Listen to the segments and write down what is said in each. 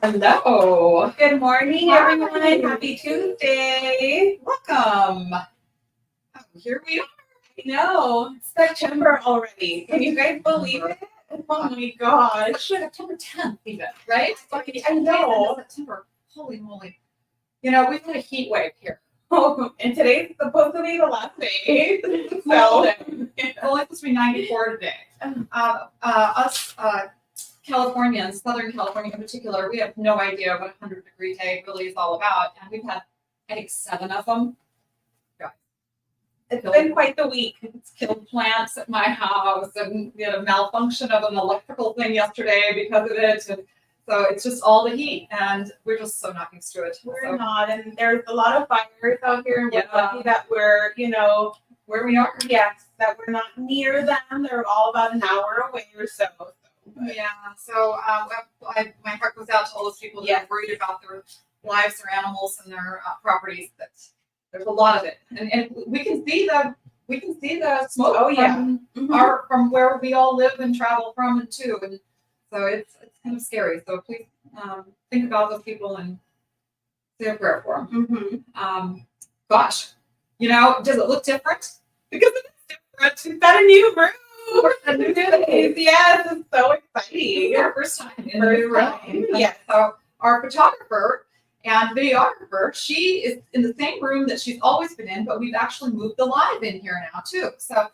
Hello. Good morning, Hi. everyone. Happy Tuesday. Welcome. Oh, here we are. I know, it's September already. Can you guys believe it? Oh my gosh. September 10th even, right? I know. September. Holy moly. You know, we've had a heat wave here. Oh, and today's supposed to be the last day. Well, it's only supposed to be 94 today. Us Californians, Southern California in particular, we have no idea what a 100-degree day really is all about. And we've had, I think, 7 of them. It's been quite the week. It's killed plants at my house, and we had a malfunction of an electrical thing yesterday because of it. And so it's just all the heat, and we're just so not used to it. We're not, and there's a lot of fires out here, and we're lucky that we're, where we are. yes, that we're not near them. They're all about an hour away or so. Yeah. So my heart goes out to all those people that are worried about their lives, their animals, and their properties. There's a lot of it, and we can see the smoke. Oh yeah, from where we all live and travel from and to, and so it's kind of scary. So please think about those people and say a prayer for them. Gosh, does it look different? Because it is different. we've got a new room. Yes, it's so exciting. It's our first time in the new room. Yes. So our photographer and videographer, she is in the same room that she's always been in, but we've actually moved the live in here now too. So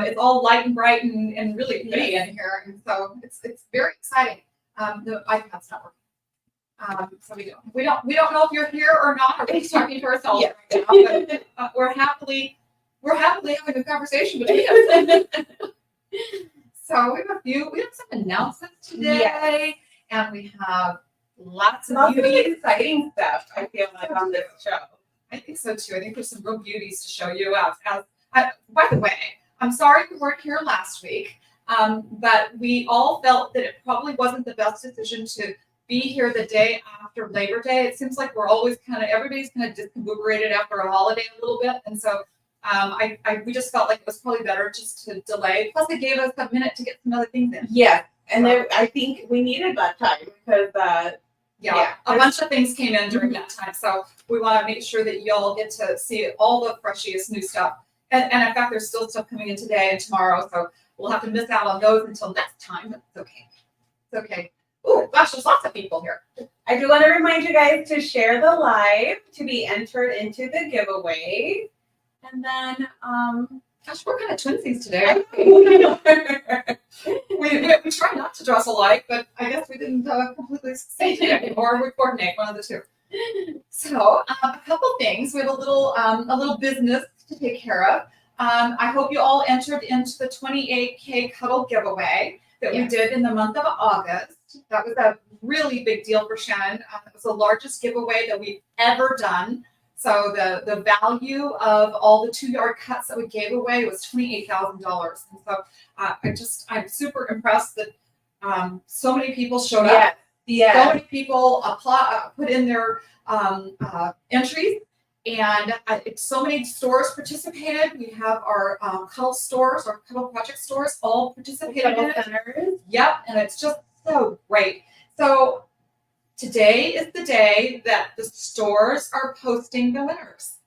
it's all light and bright and really pretty in here, and so it's very exciting. The iPad's not working, so we don't know if you're here or not, or we're just talking to ourselves right now. But we're happily having a conversation between us. So we have some announcements today, and we have lots of exciting stuff, I feel like, on this show. I think so too. I think there's some real beauties to show you. By the way, I'm sorry we weren't here last week, but we all felt that it probably wasn't the best decision to be here the day after Labor Day. It seems like we're always everybody's kind of discombobulated after a holiday a little bit, and so we just felt like it was probably better just to delay. Plus, it gave us a minute to get some other things in. Yeah, and I think we needed that time because a bunch of things came in during that time, so we want to make sure that y'all get to see all the freshiest new stuff. And in fact, there's still stuff coming in today and tomorrow, so we'll have to miss out on those until next time. But it's okay. It's okay. Oh gosh, there's lots of people here. I do want to remind you guys to share the live to be entered into the giveaway. And then, gosh, we're kind of twinsies today. we try not to dress alike, but I guess we didn't completely succeed today, or we coordinate, one of the two. So a couple things. We have a little business to take care of. I hope you all entered into the 28K Cuddle giveaway that we did in the month of August. That was a really big deal for Shannon. It was the largest giveaway that we've ever done. So the value of all the 2-yard cuts that we gave away was $28,000. And so I'm super impressed that so many people showed up. So many people put in their entries, and so many stores participated. We have our Cuddle stores, our Cuddle project stores, all participated in it. Yep, and it's just so great. So today is the day that the stores are posting the winners.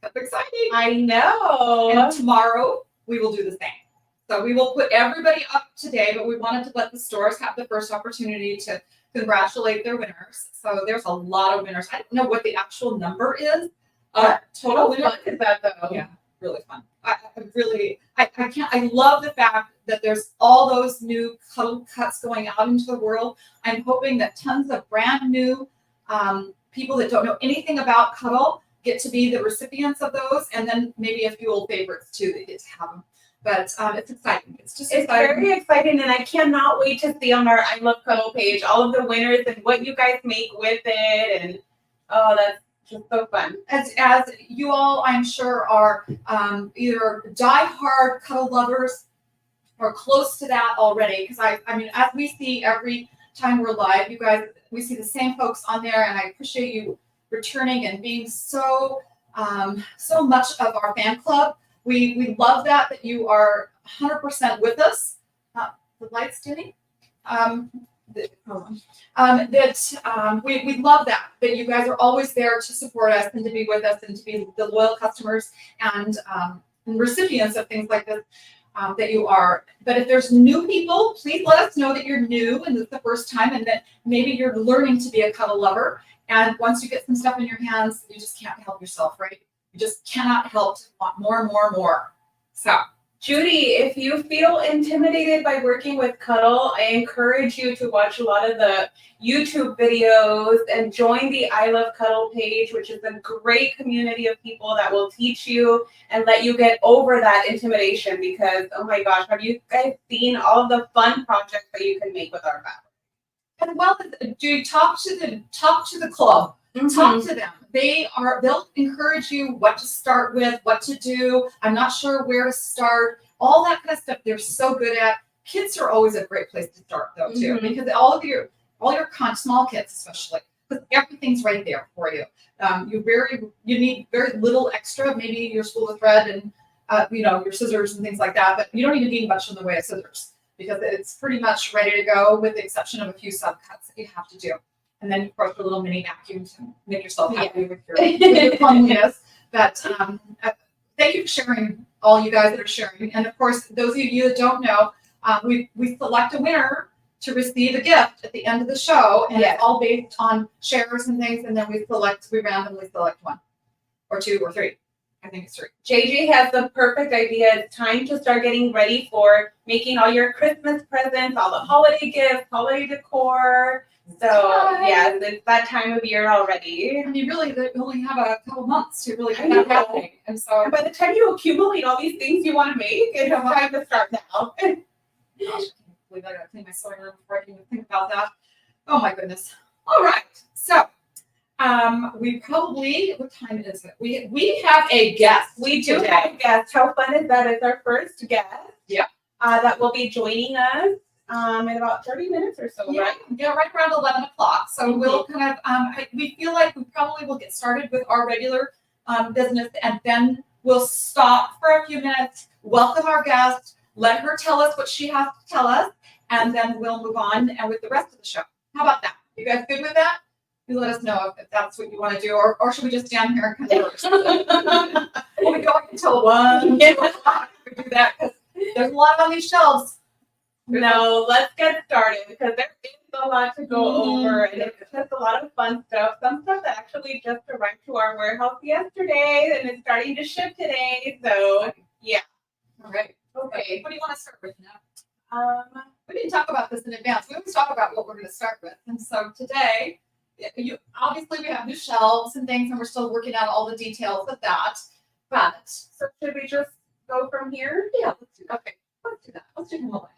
That's exciting. I know. And tomorrow we will do the same. So we will put everybody up today, but we wanted to let the stores have the first opportunity to congratulate their winners. So there's a lot of winners. I don't know what the actual number is. Total winners. How fun is that though? Yeah, really fun. I love the fact that there's all those new Cuddle cuts going out into the world. I'm hoping that tons of brand new people that don't know anything about Cuddle get to be the recipients of those, and then maybe a few old favorites too that get to have them. But it's exciting. It's very exciting, and I cannot wait to see on our I Love Cuddle page all of the winners and what you guys make with it, and that's just so fun. As you all, I'm sure, are either die-hard Cuddle lovers or close to that already. Because I mean, as we see every time we're live, you guys, we see the same folks on there, and I appreciate you returning and being so much of our fan club. We love that you are 100% with us. The light's dimming. We love that you guys are always there to support us and to be with us and to be the loyal customers and recipients of things like this that you are. But if there's new people, please let us know that you're new and this is the first time and that maybe you're learning to be a cuddle lover. And once you get some stuff in your hands, you just can't help yourself, right? You just cannot help to want more and more and more. So, Judy, if you feel intimidated by working with Cuddle, I encourage you to watch a lot of the YouTube videos and join the I Love Cuddle page, which is a great community of people that will teach you and let you get over that intimidation because, oh my gosh, have you guys seen all of the fun projects that you can make with our fabric? and well, do you talk to the club? Talk to them. They'll encourage you what to start with, what to do. I'm not sure where to start. All that kind of stuff they're so good at. Kids are always a great place to start though too, because all your small kids especially, because everything's right there for you. You need very little extra, maybe your spool of thread and your scissors and things like that, but you don't even need much in the way of scissors because it's pretty much ready to go with the exception of a few subcuts that you have to do. And then, of course, a little mini vacuum to make yourself happy with your cleanliness. But thank you for sharing, all you guys that are sharing. And of course, those of you that don't know, we select a winner to receive a gift at the end of the show, and it's all based on shares and things. And then we randomly select one, or two, or three. I think it's three. JJ has the perfect idea. It's time to start getting ready for making all your Christmas presents, all the holiday gifts, holiday decor. So yeah, it's that time of year already. And you really only have a couple months to really get that happening. And so by the time you accumulate all these things you want to make, it's time to start now. Gosh, I can't believe I gotta clean my sewing room before I can even think about that. Oh my goodness. All right. So what time is it? We have a guest. We do have a guest. How fun is that? It's our first guest. Yeah. That will be joining us in about 30 minutes or so, right? Yeah, right around 11 o'clock. So we'll kind of, we feel like we probably will get started with our regular business and then we'll stop for a few minutes, welcome our guest, let her tell us what she has to tell us, and then we'll move on and with the rest of the show. How about that? You guys good with that? You let us know if that's what you want to do, or should we just stand here and converse? We'll be going until 1 o'clock. We do that because there's a lot on these shelves. No, let's get started because there is a lot to go over and it's just a lot of fun stuff. Some stuff that actually just arrived to our warehouse yesterday and it's starting to ship today. So yeah. All right. Okay. What do you want to start with now? We didn't talk about this in advance. We always talk about what we're going to start with. And so today, obviously we have new shelves and things and we're still working out all the details of that. But so should we just go from here? Yeah, let's do that. Okay, let's do that. Let's do Himalayan.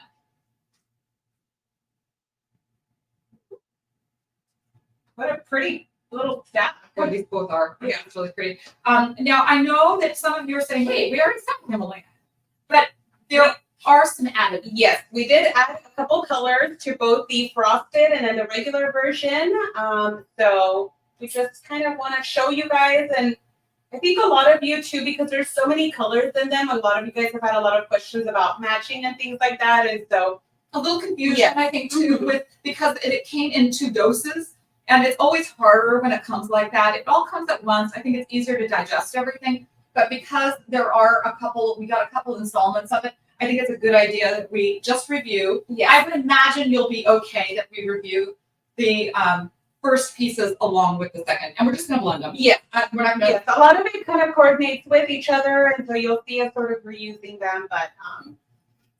What a pretty little stack. Yeah, these both are. Yeah, it's really pretty. Now I know that some of you are saying, "Hey, we already stopped Himalayan," but there are some added. Yes, we did add a couple colors to both the frosted and then the regular version. So we just kind of want to show you guys, and I think a lot of you too, because there's so many colors in them. A lot of you guys have had a lot of questions about matching and things like that, and so a little confusion, I think, too, with because it came in 2 doses. And it's always harder when it comes like that. It all comes at once. I think it's easier to digest everything. But because there are we got a couple installments of it, I think it's a good idea that we just review. Yeah. I would imagine you'll be okay that we review the first pieces along with the second. And we're just going to blend them. Yeah. We're not going to. Yes, a lot of it kind of coordinates with each other. And so you'll see us sort of reusing them. But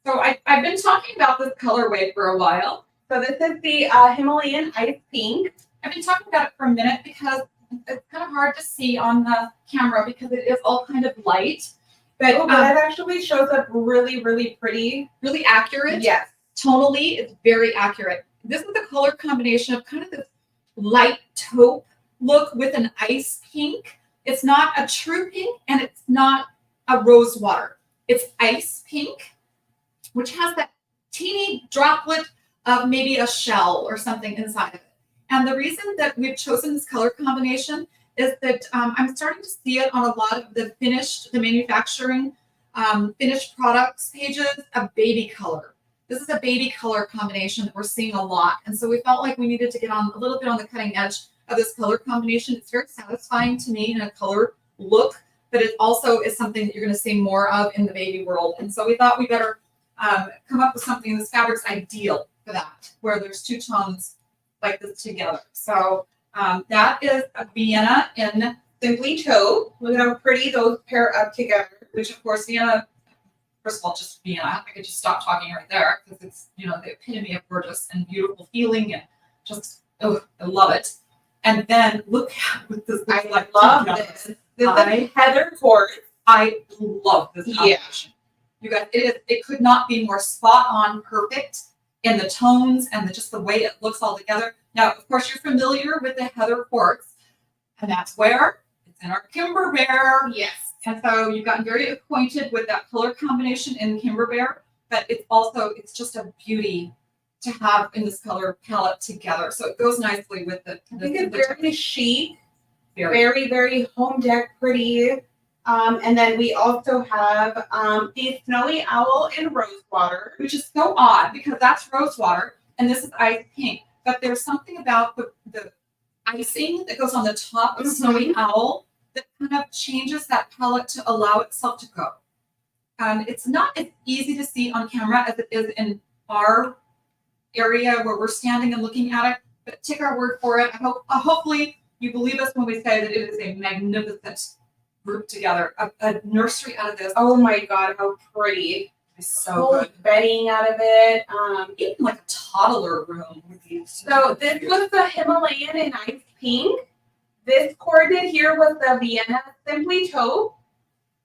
so I've been talking about this colorway for a while. So this is the Himalayan Ice Pink. I've been talking about it for a minute because it's kind of hard to see on the camera because it is all kind of light. But it actually shows up really, really pretty. Really accurate. Yes. Tonally, it's very accurate. This is the color combination of kind of this light taupe look with an ice pink. It's not a true pink and it's not a rose water. It's ice pink, which has that teeny droplet of maybe a shell or something inside of it. And the reason that we've chosen this color combination is that I'm starting to see it on a lot of the manufacturing finished products pages, a baby color. This is a baby color combination that we're seeing a lot. And so we felt like we needed to get on a little bit on the cutting edge of this color combination. It's very satisfying to me in a color look, but it also is something that you're going to see more of in the baby world. And so we thought we better come up with something. This fabric's ideal for that, where there's two tones like this together. So that is a Vienna in Simply Taupe. Look at how pretty those pair up together. which of course Vienna, first of all, just Vienna. I could just stop talking right there because it's, you know, the epitome of gorgeous and beautiful feeling and just, oh, I love it. And then look at this. I love this. This is heather quartz. I love this combination. You guys, it could not be more spot on, perfect in the tones and just the way it looks all together. Now, of course, you're familiar with the heather quartz, and that's where it's in our Kimber Bear. Yes. And so you've gotten very acquainted with that color combination in Kimber Bear, but it's just a beauty to have in this color palette together. So it goes nicely with the. I think it's very chic, very, very home deck pretty. And then we also have the Snowy Owl in Rosewater. Which is so odd because that's rosewater and this is ice pink. But there's something about the icing that goes on the top of Snowy Owl that kind of changes that palette to allow itself to go. It's not as easy to see on camera as it is in our area where we're standing and looking at it, but take our word for it. Hopefully you believe us when we say that it is a magnificent group together, a nursery out of this. Oh my God, how pretty. It's so good. Bedding out of it. Even like a toddler room would be So this was the Himalayan in ice pink. This corded here was the Vienna Simply Taupe.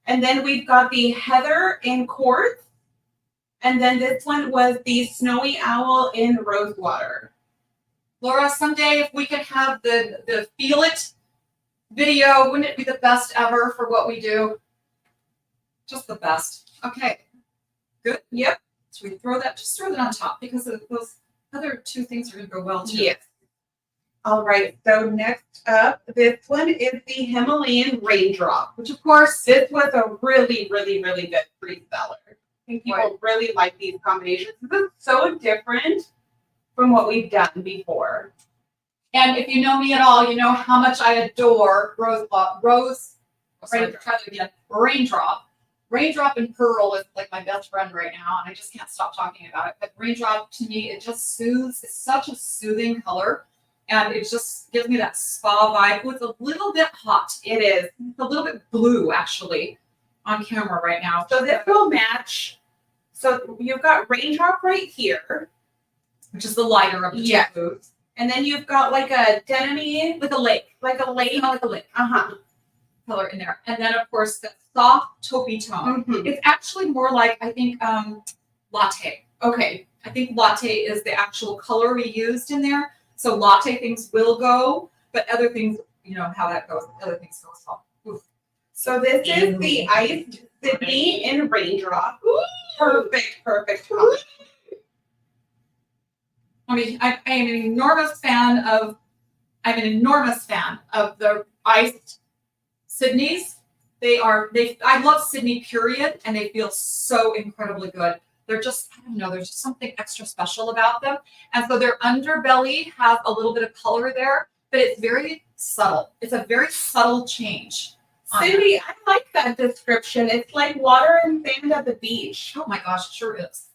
And then we've got the heather in quartz. And then this one was the Snowy Owl in Rosewater. Laura, someday if we could have the Feel It video, wouldn't it be the best ever for what we do? Just the best. Okay. Good. Yep. So we just throw that on top because those other two things are going to go well too. Yes. All right. So next up, this one is the Himalayan Raindrop, which of course, this was a really, really, really good pre-seller. I think people really like these combinations. This is so different from what we've done before. And if you know me at all, you know how much I adore Raindrop. Raindrop and Pearl is like my best friend right now, and I just can't stop talking about it. But Raindrop, to me, it just soothes. It's such a soothing color, and it just gives me that spa vibe. It's a little bit hot. It is. It's a little bit blue, actually, on camera right now. So this will match. So you've got Raindrop right here, which is the lighter of the two blues. And then you've got like a denim, like a lake, color in there. And then of course the soft taupey tone. It's actually more like, I think, latte. Okay. I think latte is the actual color we used in there. So latte things will go, but other things, you know how that goes. Other things go as well. Oof. So this is the iced Sydney in Raindrop. Ooh. Perfect. I mean, I'm an enormous fan of the iced Sydneys. I love Sydney, period, and they feel so incredibly good. They're just, I don't know, there's just something extra special about them. And so their underbelly has a little bit of color there, but it's very subtle. It's a very subtle change. Cindy, I like that description. It's like water and sand at the beach. Oh my gosh, it sure is.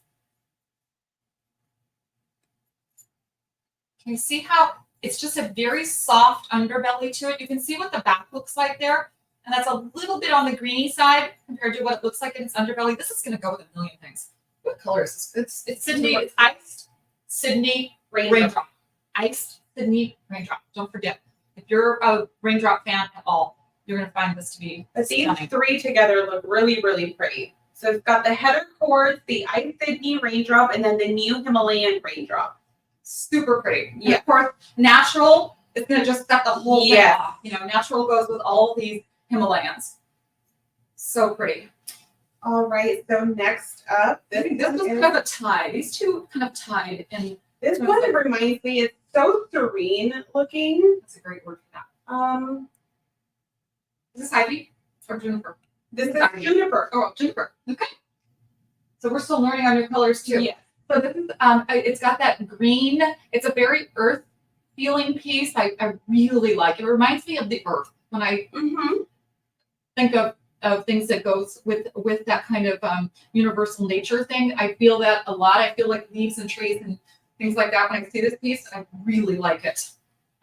Can you see how it's just a very soft underbelly to it? You can see what the back looks like there. And that's a little bit on the greeny side compared to what it looks like in its underbelly. This is going to go with a million things. What color is this? It's Sydney. It's iced Sydney Raindrop. Iced Sydney Raindrop. Don't forget, if you're a Raindrop fan at all, you're going to find this to be stunning. These three together look really, really pretty. So it's got the heather quartz, the iced Sydney Raindrop, and then the new Himalayan Raindrop. Super pretty. Yeah. And of course, natural is going to just set the whole thing off. You know, natural goes with all of these Himalayans. So pretty. All right. So next up, this was kind of a tie. These two kind of tied. And this one reminds me, it's so serene looking. That's a great word for that. Is this ivy or juniper? This is juniper. Oh, juniper. Okay. So we're still learning our new colors too. Yes. So this is it's got that green. It's a very earth feeling piece. I really like it. It reminds me of the earth when I think of things that goes with that kind of universal nature thing. I feel that a lot. I feel like leaves and trees and things like that when I see this piece. I really like it.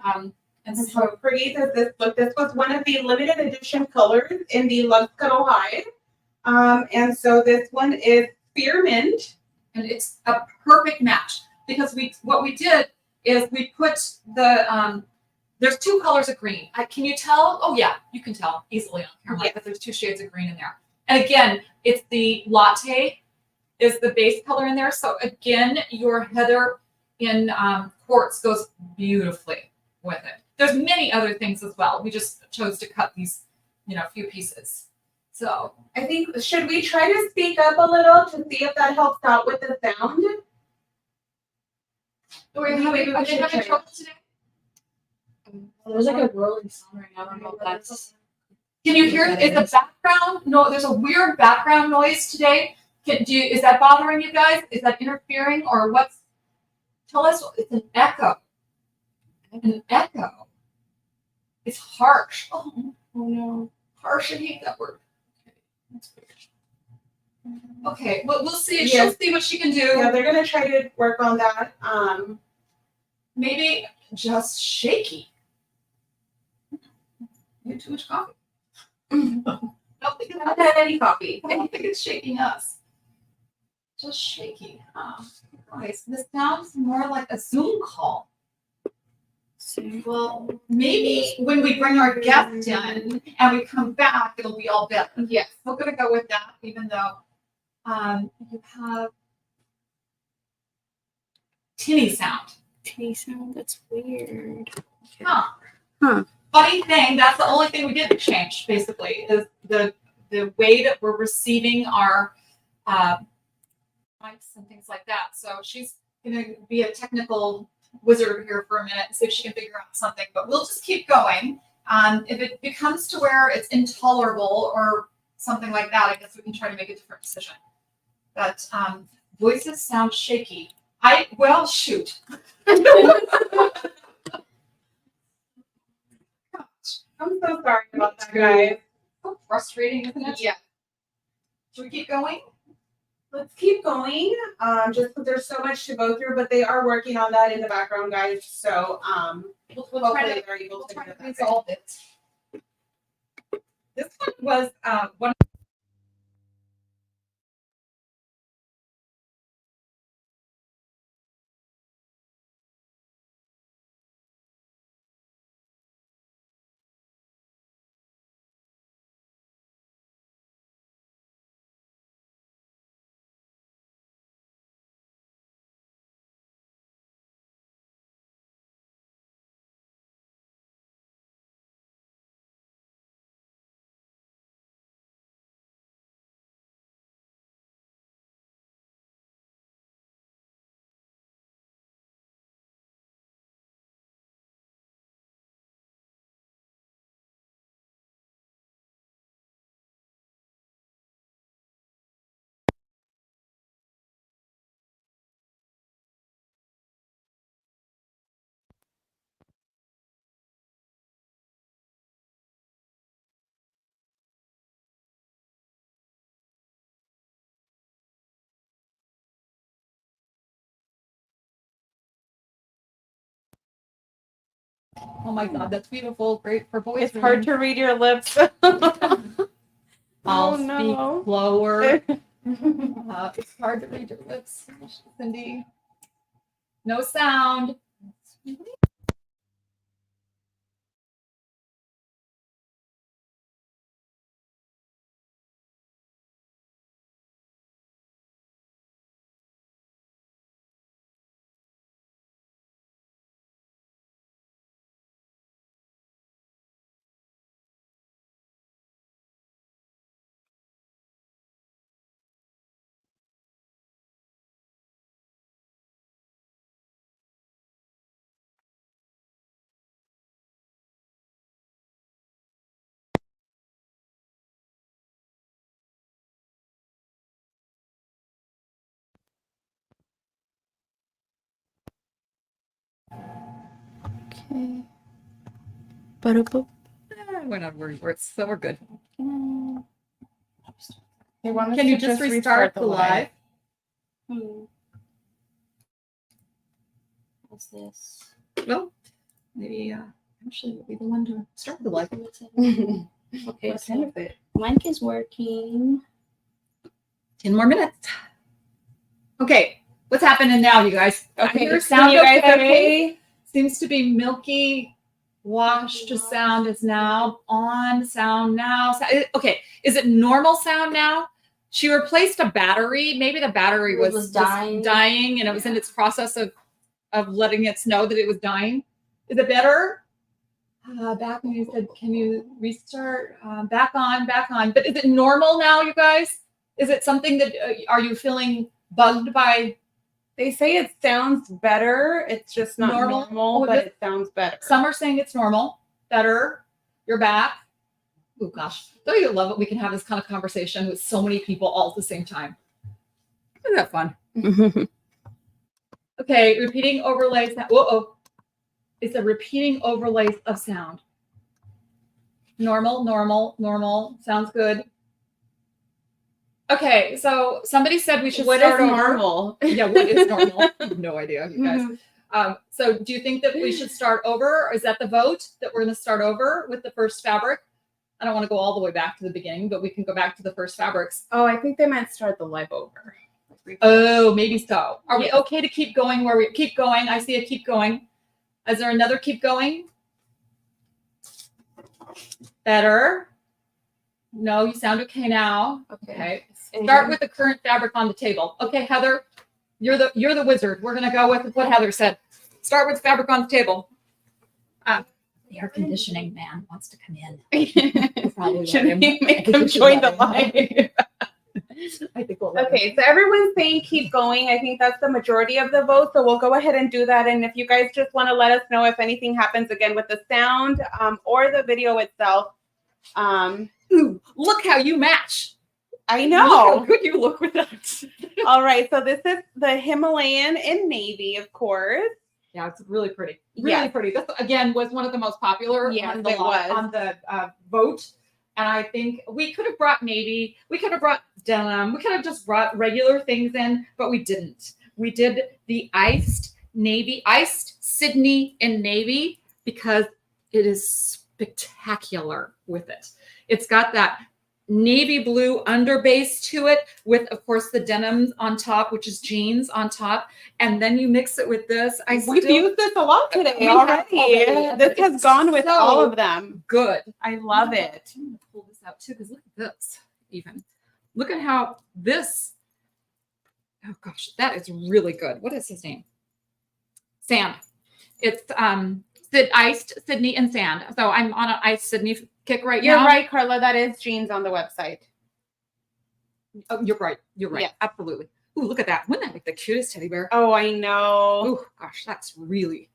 And And so pretty does this look. This was one of the limited edition colors in the Luxe Cuddle hide. And so this one is spearmint. and it's a perfect match because what we did is we put the there's two colors of green. Can you tell? Oh yeah, you can tell easily on camera because there's two shades of green in there. And again, it's the latte is the base color in there. So again, your heather in quartz goes beautifully with it. There's many other things as well. We just chose to cut these, few pieces. So I think, should we try to speak up a little to see if that helps out with the sound? are they having trouble today? There's like a rolling sound right now. I don't know if that's. Can you hear? Is the background? No, there's a weird background noise today. Is that bothering you guys? Is that interfering or what's? Tell us. It's an echo. An echo. It's harsh. Oh no, harsh. I hate that word. Okay, that's weird. Okay, well, we'll see. She'll see what she can do. Yeah, they're gonna try to work on that. Maybe just shaky. You had too much coffee. I don't think Not had any coffee. I don't think it's shaking us. Just shaky. Guys, this sounds more like a Zoom call. Well, maybe when we bring our guest in and we come back, it'll be all better. Yes. We're gonna go with that, even though you have tinny sound. Tinny sound? That's weird. Huh. Funny thing, that's the only thing we didn't change, basically, is the way that we're receiving our mics and things like that. So she's gonna be a technical wizard here for a minute and see if she can figure out something. But we'll just keep going. If it becomes to where it's intolerable or something like that, I guess we can try to make a different decision. But voices sound shaky. Shoot. I'm so sorry about that, guys. So frustrating, isn't it? Yeah. Should we keep going? Let's keep going. Just because there's so much to go through, but they are working on that in the background, guys. So We'll hopefully they're able we'll to try get to that. resolve it. This one was one. Oh my God, that's beautiful. Great for voice. It's hard to read your lips. I'll Oh, no. speak slower. It's hard to read your lips, Cindy. No sound. Ba-da-boop. We're not worried. So we're good. They want us Can you to just restart the live? What's this? Well, maybe Ashley will be the one to start the live. Okay, What kind so of it? mic is working. 10 more minutes. Okay, what's happening now, you guys? Okay, Your so sound you guys okay? okay? Seems to be milky wash to sound is now on. Sound now. Okay, is it normal sound now? She replaced a battery. Maybe the battery It was was dying. dying, and it was in its process of letting us know that it was dying. Is it better? Back when you said, can you restart? Back on. But is it normal now, you guys? Is it something that, are you feeling bugged by? They say it sounds better. It's just not normal, Oh, but it sounds better. Some are saying it's normal, better. You're back. Oh gosh, don't you love it? We can have this kind of conversation with so many people all at the same time. Isn't that fun? Okay, repeating overlays. Whoa. It's a repeating overlays of sound. Normal. Sounds good. Okay, so somebody said we should start over. Normal? Yeah, what is normal? I have no idea, you guys. So do you think that we should start over? Or is that the vote that we're going to start over with the first fabric? I don't want to go all the way back to the beginning, but we can go back to the first fabrics. Oh, I think they might start the live over. Oh, maybe so. Are we okay to keep going where we keep going? I see a keep going. Is there another keep going? Better. No, you sound okay now. Okay. Start with the current fabric on the table. Okay, Heather, you're the wizard. We're gonna go with what Heather said. Start with fabric on the table. The air conditioning man wants to come in. Should we make him join the live? I think we'll let him. Okay, so everyone's saying keep going. I think that's the majority of the vote. So we'll go ahead and do that. And if you guys just want to let us know if anything happens again with the sound or the video itself. Ooh, look how you match. I know. Look how good you look with that. All right, so this is the Himalayan in navy, of course. Yeah, it's really pretty. Really pretty. This again was one of the most popular on the vote. And I think we could have brought navy, we could have brought denim, we could have just brought regular things in, but we didn't. We did the iced Sydney in navy because it is spectacular with it. It's got that navy blue underbase to it with, of course, the denims on top, which is jeans on top. And then you mix it with this. We've used this a lot today already. This has gone with all of them. Good. I love it. I'm going to pull this out too, because look at this even. Look at how this, oh gosh, that is really good. What is his name? Sand. It's iced Sydney and sand. So I'm on an iced Sydney kick right now. You're right, Carla. That is jeans on the website. Oh, you're right. Yeah. Absolutely. Ooh, look at that. Wouldn't that make the cutest teddy bear? Oh, I know. Oh gosh, that's really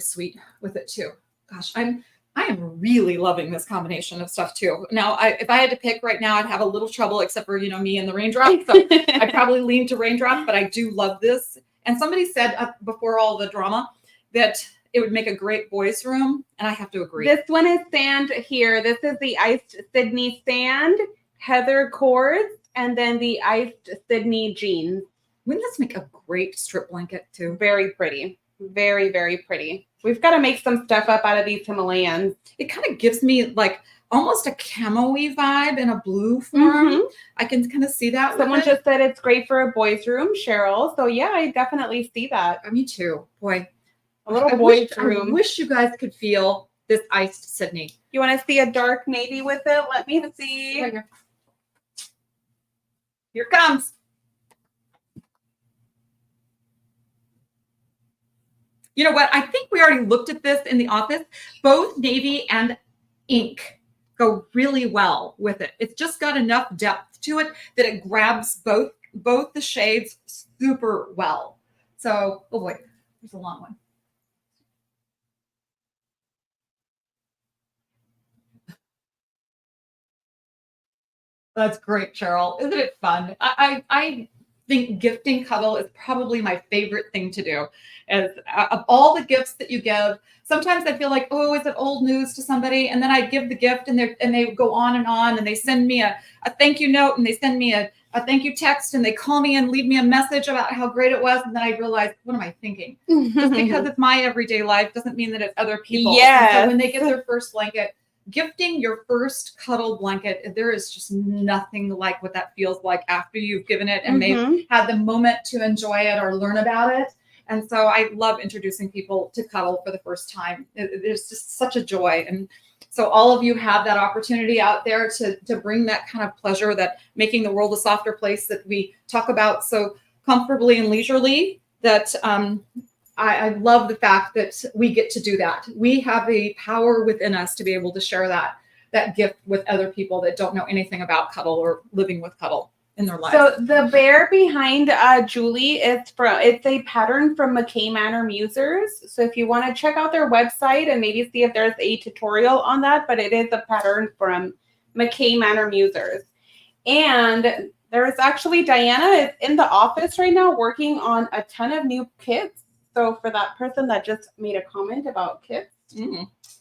sweet with it too. Gosh, I am really loving this combination of stuff too. Now, if I had to pick right now, I'd have a little trouble, except for me and the raindrop. So I probably lean to raindrop, but I do love this. And somebody said before all the drama that it would make a great boys' room, and I have to agree. This one is sand here. This is the iced Sydney sand, heather cords, and then the iced Sydney jeans. Wouldn't this make a great strip blanket too? Very pretty. Very, very pretty. We've got to make some stuff up out of these Himalayans. It kind of gives me like almost a camo-y vibe in a blue form. I can kind of see that. Someone just said it's great for a boys' room, Cheryl. So yeah, I definitely see that. Me too. Boy. A little boys' room. I wish you guys could feel this iced Sydney. You want to see a dark navy with it? Let me see. Right here. Here it comes. You know what? I think we already looked at this in the office. Both navy and ink go really well with it. It's just got enough depth to it that it grabs both the shades super well. So, oh boy, there's a long one. That's great, Cheryl. Isn't it fun? I think gifting cuddle is probably my favorite thing to do. As of all the gifts that you give, sometimes I feel like, oh, is it old news to somebody? And then I give the gift and they go on and they send me a thank you note and they send me a thank you text and they call me and leave me a message about how great it was. And then I realize, what am I thinking? Just because it's my everyday life doesn't mean that it's other people. Yes. And so when they get their first blanket, gifting your first cuddle blanket, there is just nothing like what that feels like after you've given it and they've had the moment to enjoy it or learn about it. And so I love introducing people to cuddle for the first time. It's just such a joy. And so all of you have that opportunity out there to bring that kind of pleasure, that making the world a softer place that we talk about so comfortably and leisurely, that I love the fact that we get to do that. We have the power within us to be able to share that gift with other people that don't know anything about cuddle or living with cuddle in their lives. So the bear behind Julie it's a pattern from McKay Manor Musers. So if you want to check out their website and maybe see if there's a tutorial on that, but it is a pattern from McKay Manor Musers. And there's actually Diana is in the office right now working on a ton of new kits. So for that person that just made a comment about kits,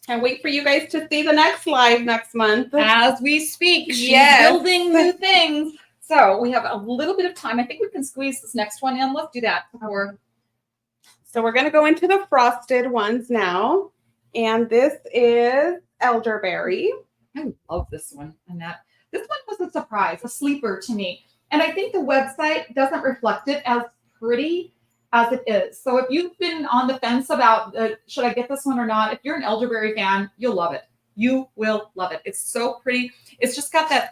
can't wait for you guys to see the next live next month. As we speak, she's building new things. So we have a little bit of time. I think we can squeeze this next one in. Let's do that. So we're going to go into the frosted ones now. And this is elderberry. I love this one, Annette. This one was a surprise, a sleeper to me. And I think the website doesn't reflect it as pretty as it is. So if you've been on the fence about should I get this one or not, if you're an elderberry fan, you'll love it. You will love it. It's so pretty. It's just got that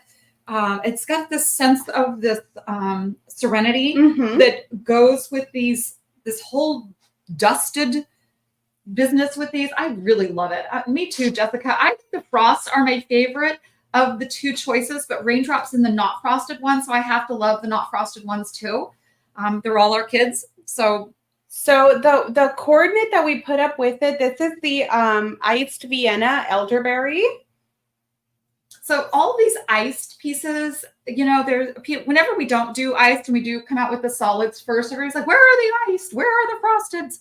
it's got this sense of this serenity that goes with this whole dusted business with these. I really love it. Me too, Jessica. I think the frosts are my favorite of the two choices, but raindrops in the not frosted one. So I have to love the not frosted ones too. They're all our kids. So the coordinate that we put up with it, this is the iced Vienna elderberry. So all these iced pieces, you know, whenever we don't do iced and we do come out with the solids first, everybody's like, where are the iced? Where are the frosteds?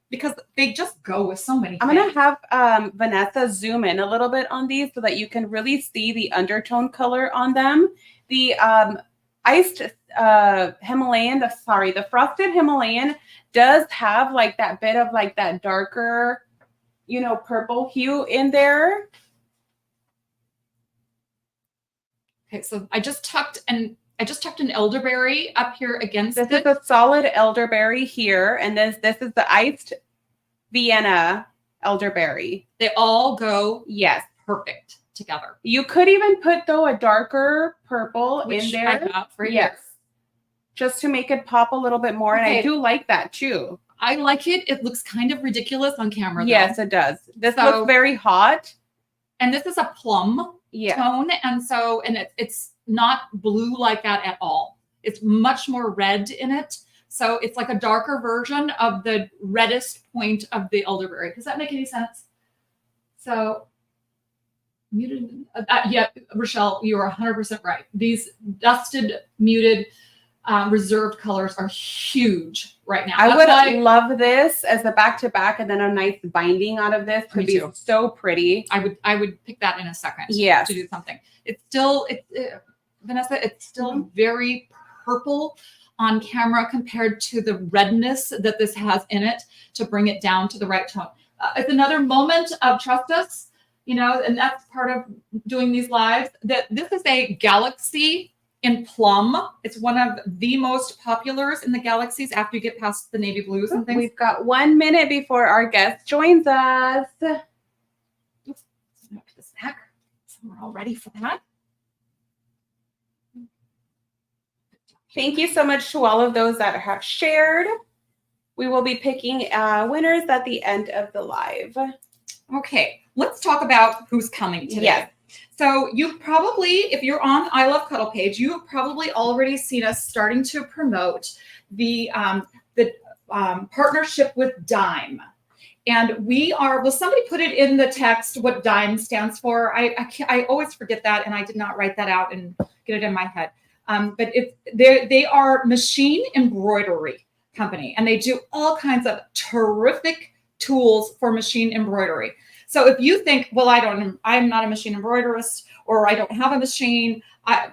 Because they just go with so many things. I'm going to have Vanessa zoom in a little bit on these so that you can really see the undertone color on them. The iced Himalayan, the frosted Himalayan does have like that bit of like that darker, you know, purple hue in there. Okay, so I just tucked an elderberry up here against this. This is a solid elderberry here, and this is the iced Vienna elderberry. They all go perfect together. You could even put though a darker purple in there. I got for you. Just to make it pop a little bit more, and I do like that too. I like it. It looks kind of ridiculous on camera. Yes, it does. This looks very hot, and this is a plum. Tone, and it's not blue like that at all. It's much more red in it, so it's like a darker version of the reddest point of the elderberry. Does that make any sense? So muted, Rochelle, you are 100% right. These dusted, muted, reserved colors are huge right now. I would love this as a back-to-back and then a nice binding out of this. Could be so pretty. I would pick that in a second. Yeah. To do something. It's still, Vanessa, it's still very purple on camera compared to the redness that this has in it to bring it down to the right tone. It's another moment of trust us, you know, and that's part of doing these lives. That this is a galaxy in plum. It's one of the most populars in the galaxies after you get past the navy blues and things. We've got 1 minute before our guest joins us. Oops, this back. So we're all ready for that. Thank you so much to all of those that have shared. We will be picking winners at the end of the live. Okay, let's talk about who's coming today. Yes. So you probably, if you're on I Love Cuddle page, you have probably already seen us starting to promote the partnership with Dime. And we are, well, somebody put it in the text what Dime stands for. I always forget that, and I did not write that out and get it in my head. But they are machine embroidery company, and they do all kinds of terrific tools for machine embroidery. So if you think, well, I'm not a machine embroiderist, or I don't have a machine,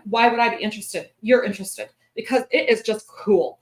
why would I be interested? You're interested because it is just cool.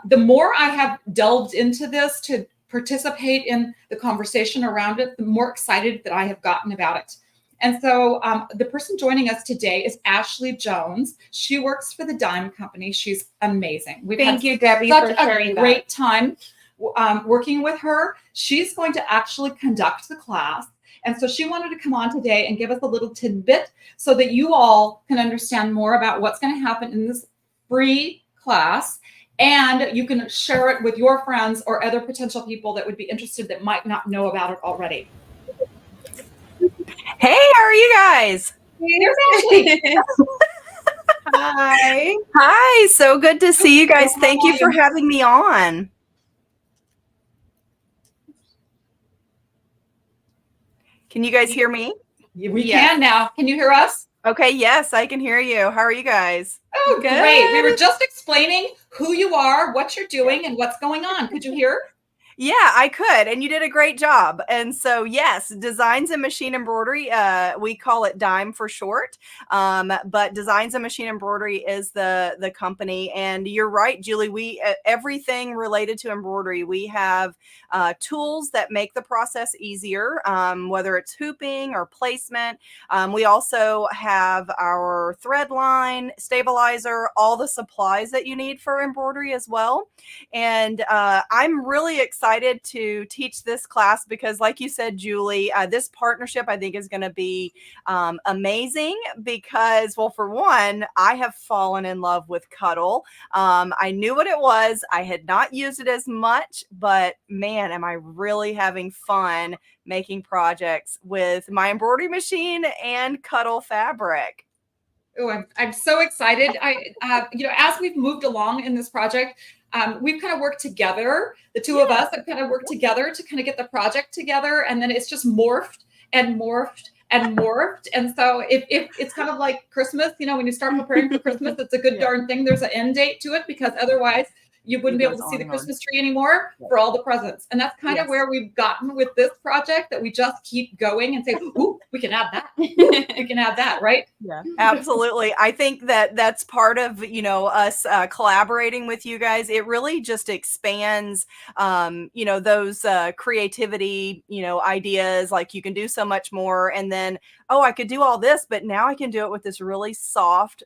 The more I have delved into this to participate in the conversation around it, the more excited that I have gotten about it. And so the person joining us today is Ashley Jones. She works for the Dime Company. She's amazing. Thank you, Debbie, for sharing that. Great time working with her. She's going to actually conduct the class. And so she wanted to come on today and give us a little tidbit so that you all can understand more about what's going to happen in this free class. And you can share it with your friends or other potential people that would be interested that might not know about it already. Hey, how are you guys? Here's Ashley. Hi. Hi, so good to see you guys. Thank you for having me on. Can you guys hear me? We can now. Can you hear us? Okay, yes, I can hear you. How are you guys? Oh, good. Great. We were just explaining who you are, what you're doing, and what's going on. Could you hear? Yeah, I could, and you did a great job. And so, yes, Designs and Machine Embroidery, we call it Dime for short, but Designs and Machine Embroidery is the company. And you're right, Julie, we everything related to embroidery, we have tools that make the process easier, whether it's hooping or placement. We also have our thread line, stabilizer, all the supplies that you need for embroidery as well. And I'm really excited to teach this class because, like you said, Julie, this partnership I think is going to be amazing because, well, for one, I have fallen in love with Cuddle. I knew what it was. I had not used it as much, but man, am I really having fun making projects with my embroidery machine and Cuddle fabric. Oh, I'm so excited. As we've moved along in this project, we've kind of worked together. The two of us have kind of worked together to kind of get the project together, and then it's just morphed and morphed and morphed. And so if it's kind of like Christmas, when you start preparing for Christmas, it's a good darn thing there's an end date to it, because otherwise you wouldn't be able to see the Christmas tree anymore for all the presents. And that's kind of where we've gotten with this project, that we just keep going and say, ooh, we can add that. We can add that, right? Yeah, absolutely. I think that that's part of, us collaborating with you guys. It really just expands, those creativity, ideas, like you can do so much more. And then, oh, I could do all this, but now I can do it with this really soft,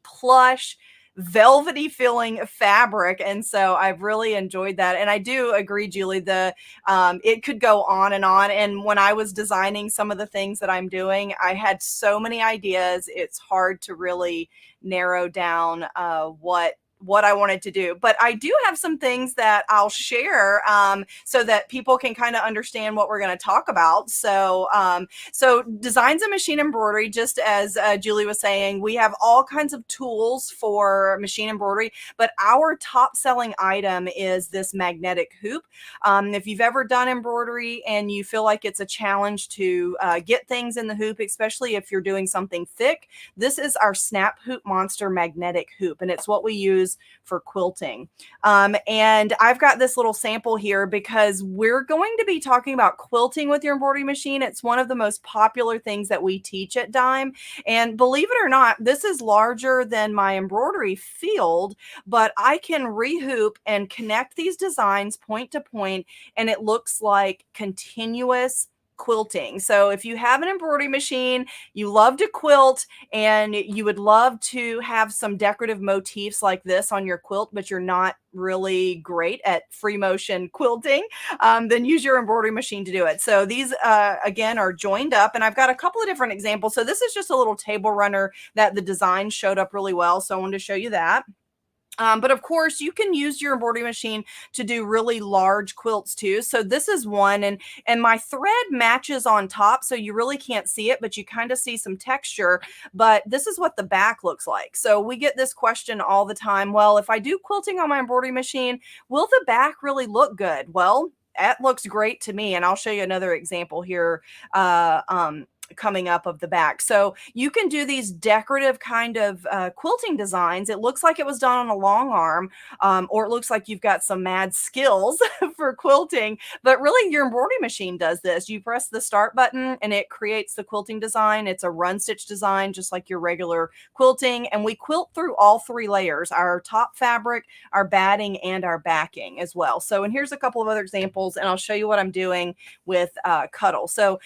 plush, velvety feeling fabric. And so I've really enjoyed that. And I do agree, Julie, it could go on. And when I was designing some of the things that I'm doing, I had so many ideas. It's hard to really narrow down what I wanted to do. But I do have some things that I'll share so that people can kind of understand what we're going to talk about. So Designs and Machine Embroidery, just as Julie was saying, we have all kinds of tools for machine embroidery, but our top selling item is this magnetic hoop. If you've ever done embroidery and you feel like it's a challenge to get things in the hoop, especially if you're doing something thick, this is our Snap Hoop Monster magnetic hoop, and it's what we use for quilting. And I've got this little sample here because we're going to be talking about quilting with your embroidery machine. It's one of the most popular things that we teach at Dime. And believe it or not, this is larger than my embroidery field, but I can rehoop and connect these designs point to point, and it looks like continuous quilting. So if you have an embroidery machine, you love to quilt, and you would love to have some decorative motifs like this on your quilt, but you're not really great at free motion quilting, then use your embroidery machine to do it. So these, again, are joined up, and I've got a couple of different examples. So this is just a little table runner that the design showed up really well. So I wanted to show you that. But of course, you can use your embroidery machine to do really large quilts too. So this is one, and my thread matches on top, so you really can't see it, but you kind of see some texture. But this is what the back looks like. So we get this question all the time. Well, if I do quilting on my embroidery machine, will the back really look good? Well, that looks great to me, and I'll show you another example here. coming up of the back. So you can do these decorative kind of quilting designs. It looks like it was done on a long arm, or it looks like you've got some mad skills for quilting, but really your embroidery machine does this. You press the start button and it creates the quilting design. It's a run stitch design, just like your regular quilting. And we quilt through all 3 layers, our top fabric, our batting, and our backing as well. So, and here's a couple of other examples, and I'll show you what I'm doing with Cuddle. So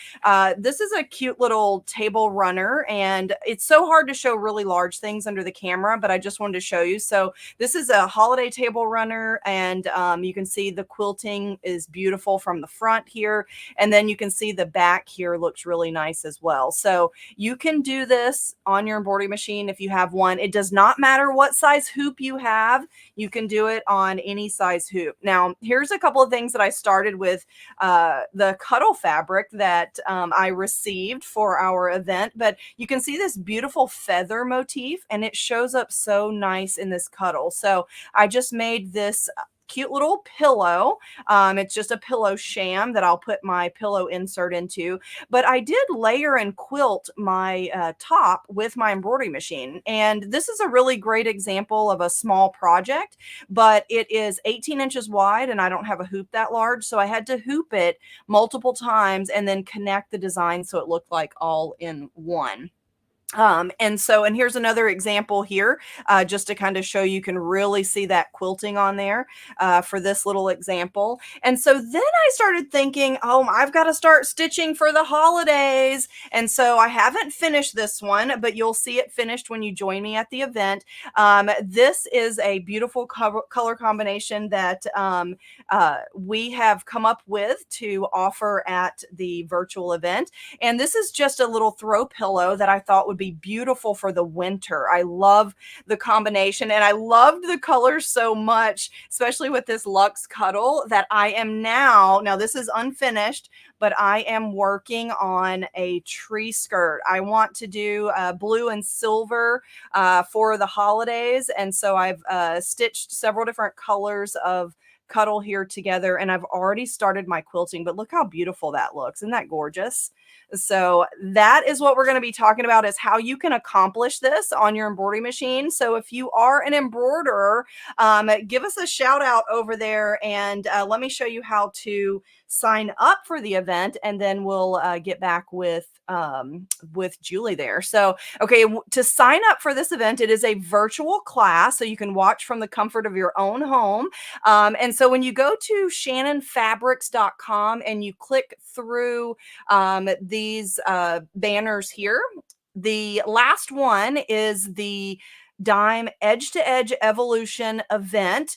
this is a cute little table runner, and it's so hard to show really large things under the camera, but I just wanted to show you. So this is a holiday table runner, and you can see the quilting is beautiful from the front here, and then you can see the back here looks really nice as well. So you can do this on your embroidery machine if you have one. It does not matter what size hoop you have. You can do it on any size hoop. Now, here's a couple of things that I started with the Cuddle fabric that I received for our event, but you can see this beautiful feather motif, and it shows up so nice in this Cuddle. So I just made this cute little pillow. It's just a pillow sham that I'll put my pillow insert into, but I did layer and quilt my top with my embroidery machine. And this is a really great example of a small project, but it is 18 inches wide and I don't have a hoop that large. So I had to hoop it multiple times and then connect the design so it looked like all in one. And here's another example here, just to kind of show you can really see that quilting on there for this little example. And so then I started thinking, oh, I've got to start stitching for the holidays. And so I haven't finished this one, but you'll see it finished when you join me at the event. This is a beautiful color combination that we have come up with to offer at the virtual event. And this is just a little throw pillow that I thought would be beautiful for the winter. I love the combination, and I loved the colors so much, especially with this Luxe Cuddle, that I am now this is unfinished, but I am working on a tree skirt. I want to do blue and silver for the holidays, and so I've stitched several different colors of Cuddle here together, and I've already started my quilting, but look how beautiful that looks. Isn't that gorgeous? So that is what we're going to be talking about, is how you can accomplish this on your embroidery machine. So if you are an embroiderer, give us a shout out over there, and let me show you how to sign up for the event, and then we'll get back with Julie there. So, okay, to sign up for this event, it is a virtual class, so you can watch from the comfort of your own home. And so when you go to shannonfabrics.com and you click through these banners here, the last one is the Dime Edge to Edge Evolution event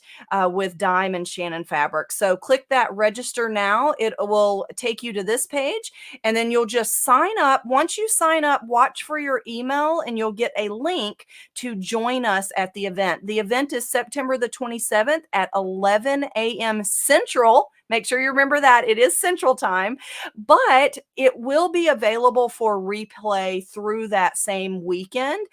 with Dime and Shannon Fabric. So click that register now. It will take you to this page, and then you'll just sign up. Once you sign up, watch for your email and you'll get a link to join us at the event. The event is September the 27th at 11 a.m. Central. Make sure you remember that it is Central Time, but it will be available for replay through that same weekend.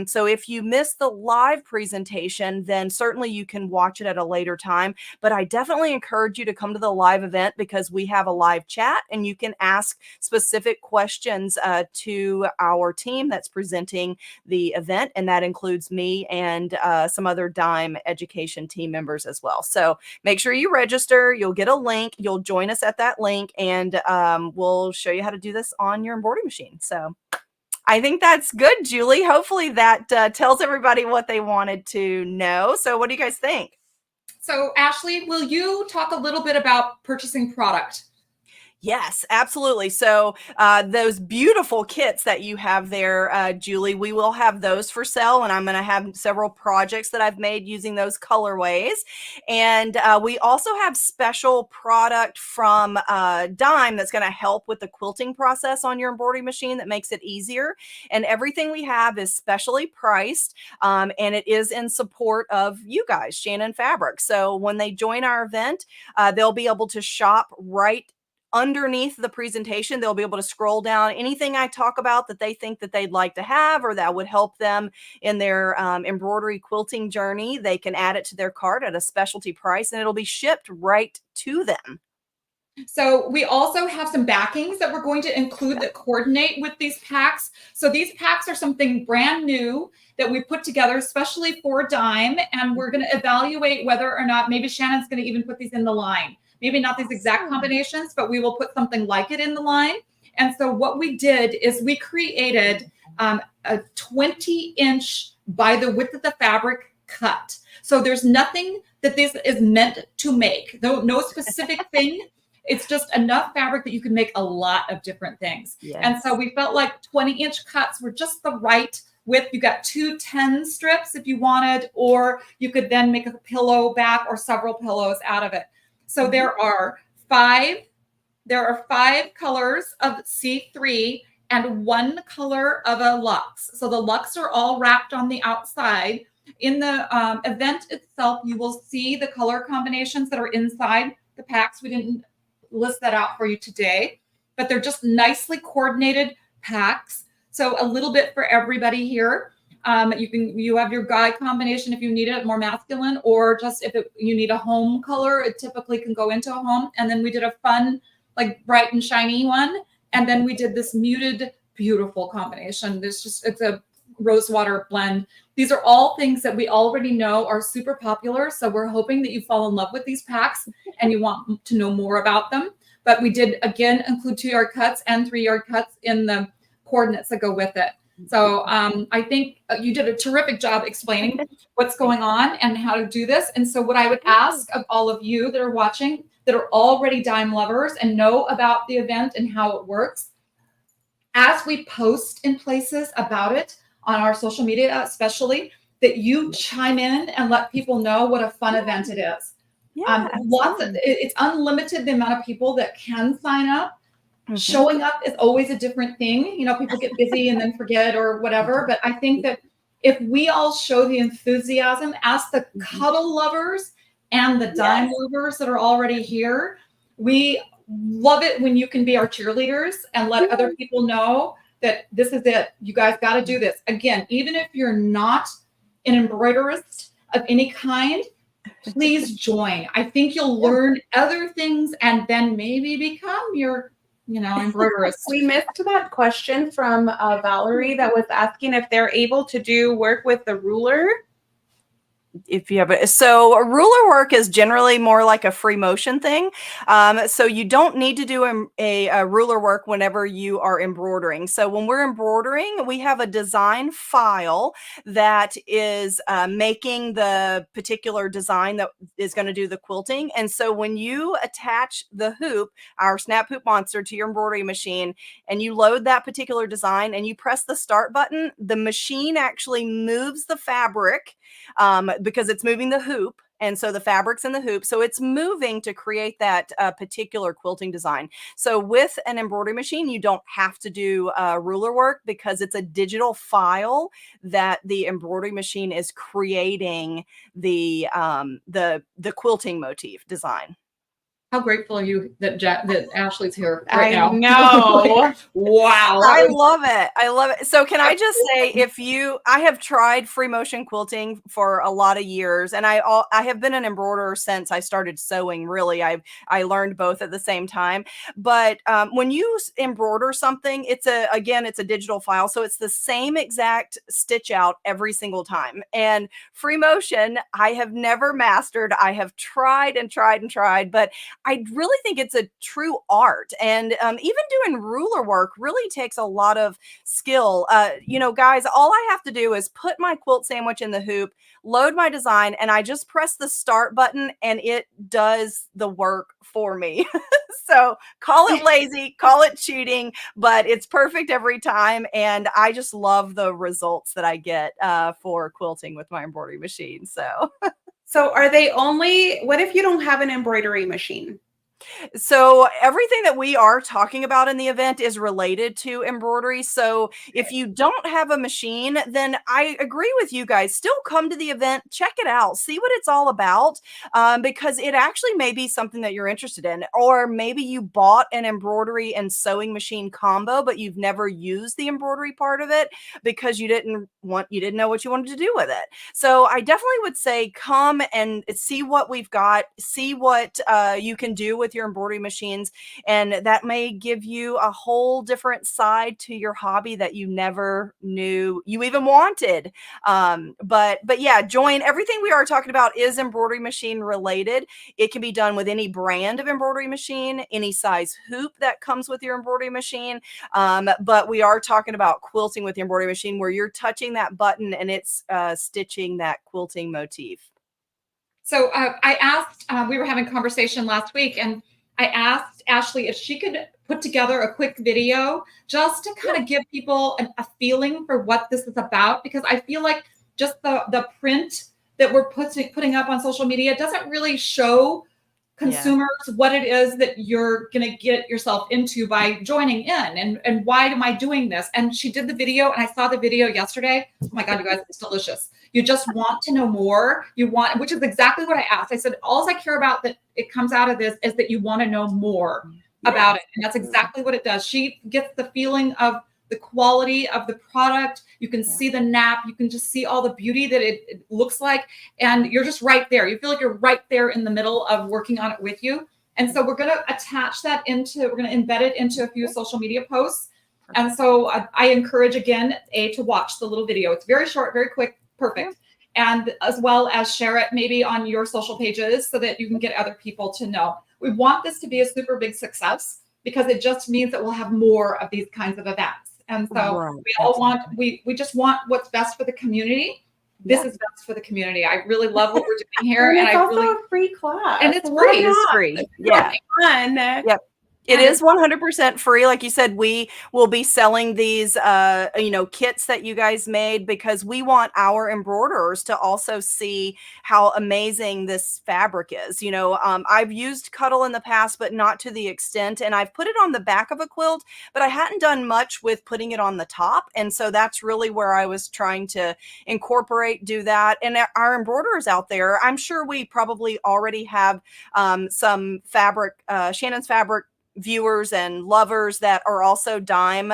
So if you miss the live presentation, then certainly you can watch it at a later time. But I definitely encourage you to come to the live event, because we have a live chat and you can ask specific questions to our team that's presenting the event. And that includes me and some other Dime education team members as well. So make sure you register. You'll get a link. You'll join us at that link, and we'll show you how to do this on your embroidery machine. So I think that's good, Julie. Hopefully that tells everybody what they wanted to know. So what do you guys think? So Ashley, will you talk a little bit about purchasing product? Yes, absolutely. So those beautiful kits that you have there, Julie, we will have those for sale, and I'm going to have several projects that I've made using those colorways. And we also have special product from Dime that's going to help with the quilting process on your embroidery machine that makes it easier. And everything we have is specially priced, and it is in support of you guys, Shannon Fabric. So when they join our event, they'll be able to shop right underneath the presentation. They'll be able to scroll down anything I talk about that they think that they'd like to have or that would help them in their embroidery quilting journey. They can add it to their cart at a specialty price, and it'll be shipped right to them. So we also have some backings that we're going to include that coordinate with these packs. So these packs are something brand new that we put together especially for Dime, and we're going to evaluate whether or not maybe Shannon's going to even put these in the line. Maybe not these exact combinations, but we will put something like it in the line. And so what we did is we created a 20-inch by the width of the fabric cut. So there's nothing that this is meant to make. No specific thing. It's just enough fabric that you can make a lot of different things. Yes. And so we felt like 20-inch cuts were just the right width. You got 2 10 strips if you wanted, or you could then make a pillow back or several pillows out of it. So there are 5 colors of C3 and 1 color of a luxe. So the luxe are all wrapped on the outside. In the event itself, you will see the color combinations that are inside the packs. We didn't list that out for you today, but they're just nicely coordinated packs. So a little bit for everybody here. You have your guy combination if you need it more masculine, or just if you need a home color, it typically can go into a home. And then we did a fun, like bright and shiny one. And then we did this muted, beautiful combination. It's a rosewater blend. These are all things that we already know are super popular. So we're hoping that you fall in love with these packs and you want to know more about them. But we did, again, include 2-yard cuts and 3-yard cuts in the coordinates that go with it. So I think you did a terrific job explaining what's going on and how to do this. And so what I would ask of all of you that are watching, that are already Dime lovers and know about the event and how it works, as we post in places about it on our social media, especially, that you chime in and let people know what a fun event it is. It's unlimited the amount of people that can sign up. Showing up is always a different thing. You know, people get busy and then forget or whatever. But I think that if we all show the enthusiasm as the cuddle lovers and the Dime lovers that are already here, we love it when you can be our cheerleaders and let other people know that this is it. You guys got to do this. Again, even if you're not an embroiderist of any kind, please join. I think you'll learn other things and then maybe become your embroiderist. We missed that question from Valerie that was asking if they're able to do work with the ruler. If you have it. So a ruler work is generally more like a free motion thing. So you don't need to do a ruler work whenever you are embroidering. So when we're embroidering, we have a design file that is making the particular design that is going to do the quilting. And so when you attach the hoop, our snap hoop monster, to your embroidery machine, and you load that particular design and you press the start button, the machine actually moves the fabric because it's moving the hoop. And so the fabric's in the hoop. So it's moving to create that particular quilting design. So with an embroidery machine, you don't have to do ruler work because it's a digital file that the embroidery machine is creating the quilting motif design. How grateful are you that Ashley's here right now? I know. Wow. I love it. I love it. So can I just say, I have tried free motion quilting for a lot of years, and I have been an embroiderer since I started sewing. Really, I learned both at the same time. But when you embroider something, it's a digital file, so it's the same exact stitch out every single time. And free motion, I have never mastered. I have tried and tried and tried, but I really think it's a true art. And even doing ruler work really takes a lot of skill. Guys, all I have to do is put my quilt sandwich in the hoop, load my design, and I just press the start button and it does the work for me. So call it lazy, call it cheating, but it's perfect every time. And I just love the results that I get for quilting with my embroidery machine. So what if you don't have an embroidery machine? So everything that we are talking about in the event is related to embroidery. So if you don't have a machine, then I agree with you guys. Still come to the event, check it out, see what it's all about, because it actually may be something that you're interested in. Or maybe you bought an embroidery and sewing machine combo, but you've never used the embroidery part of it because you didn't know what you wanted to do with it. So I definitely would say come and see what we've got, see what you can do with with your embroidery machines, and that may give you a whole different side to your hobby that you never knew you even wanted. But yeah, join. Everything we are talking about is embroidery machine related. It can be done with any brand of embroidery machine, any size hoop that comes with your embroidery machine. But we are talking about quilting with your embroidery machine, where you're touching that button and it's stitching that quilting motif. So I asked, we were having a conversation last week, and I asked Ashley if she could put together a quick video just to kind of give people a feeling for what this is about, because I feel like just the print that we're putting up on social media doesn't really show consumers what it is that you're going to get yourself into by joining in, and why am I doing this? And she did the video, and I saw the video yesterday. Oh my God, you guys, it's delicious. You just want to know more. Which is exactly what I asked. I said, all I care about that it comes out of this is that you want to know more about it. And that's exactly what it does. She gets the feeling of the quality of the product. You can see the nap. You can just see all the beauty that it looks like. And you're just right there. You feel like you're right there in the middle of working on it with you. And so we're going to attach that we're going to embed it into a few social media posts. And so I encourage, again, to watch the little video. It's very short, very quick, perfect. And as well as share it maybe on your social pages so that you can get other people to know. We want this to be a super big success, because it just means that we'll have more of these kinds of events. And so we all want, we just want what's best for the community. This is best for the community. I really love what we're doing here. And it's also a free class. And it's free. It's free. Yeah. Fun. Yep. It is 100% free. Like you said, we will be selling these, kits that you guys made, because we want our embroiderers to also see how amazing this fabric is. I've used Cuddle in the past, but not to the extent. And I've put it on the back of a quilt, but I hadn't done much with putting it on the top. And so that's really where I was trying to do that. And our embroiderers out there, I'm sure we probably already have some fabric, Shannon's Fabric viewers and lovers that are also dime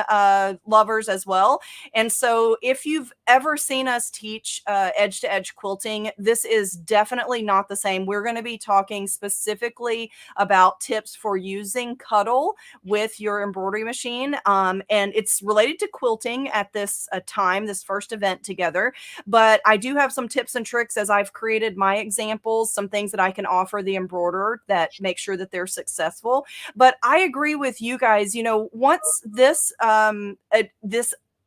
lovers as well. And so if you've ever seen us teach edge to edge quilting, this is definitely not the same. We're going to be talking specifically about tips for using Cuddle with your embroidery machine. And it's related to quilting at this time, this first event together. But I do have some tips and tricks as I've created my examples, some things that I can offer the embroiderer that make sure that they're successful. But I agree with you guys. Once this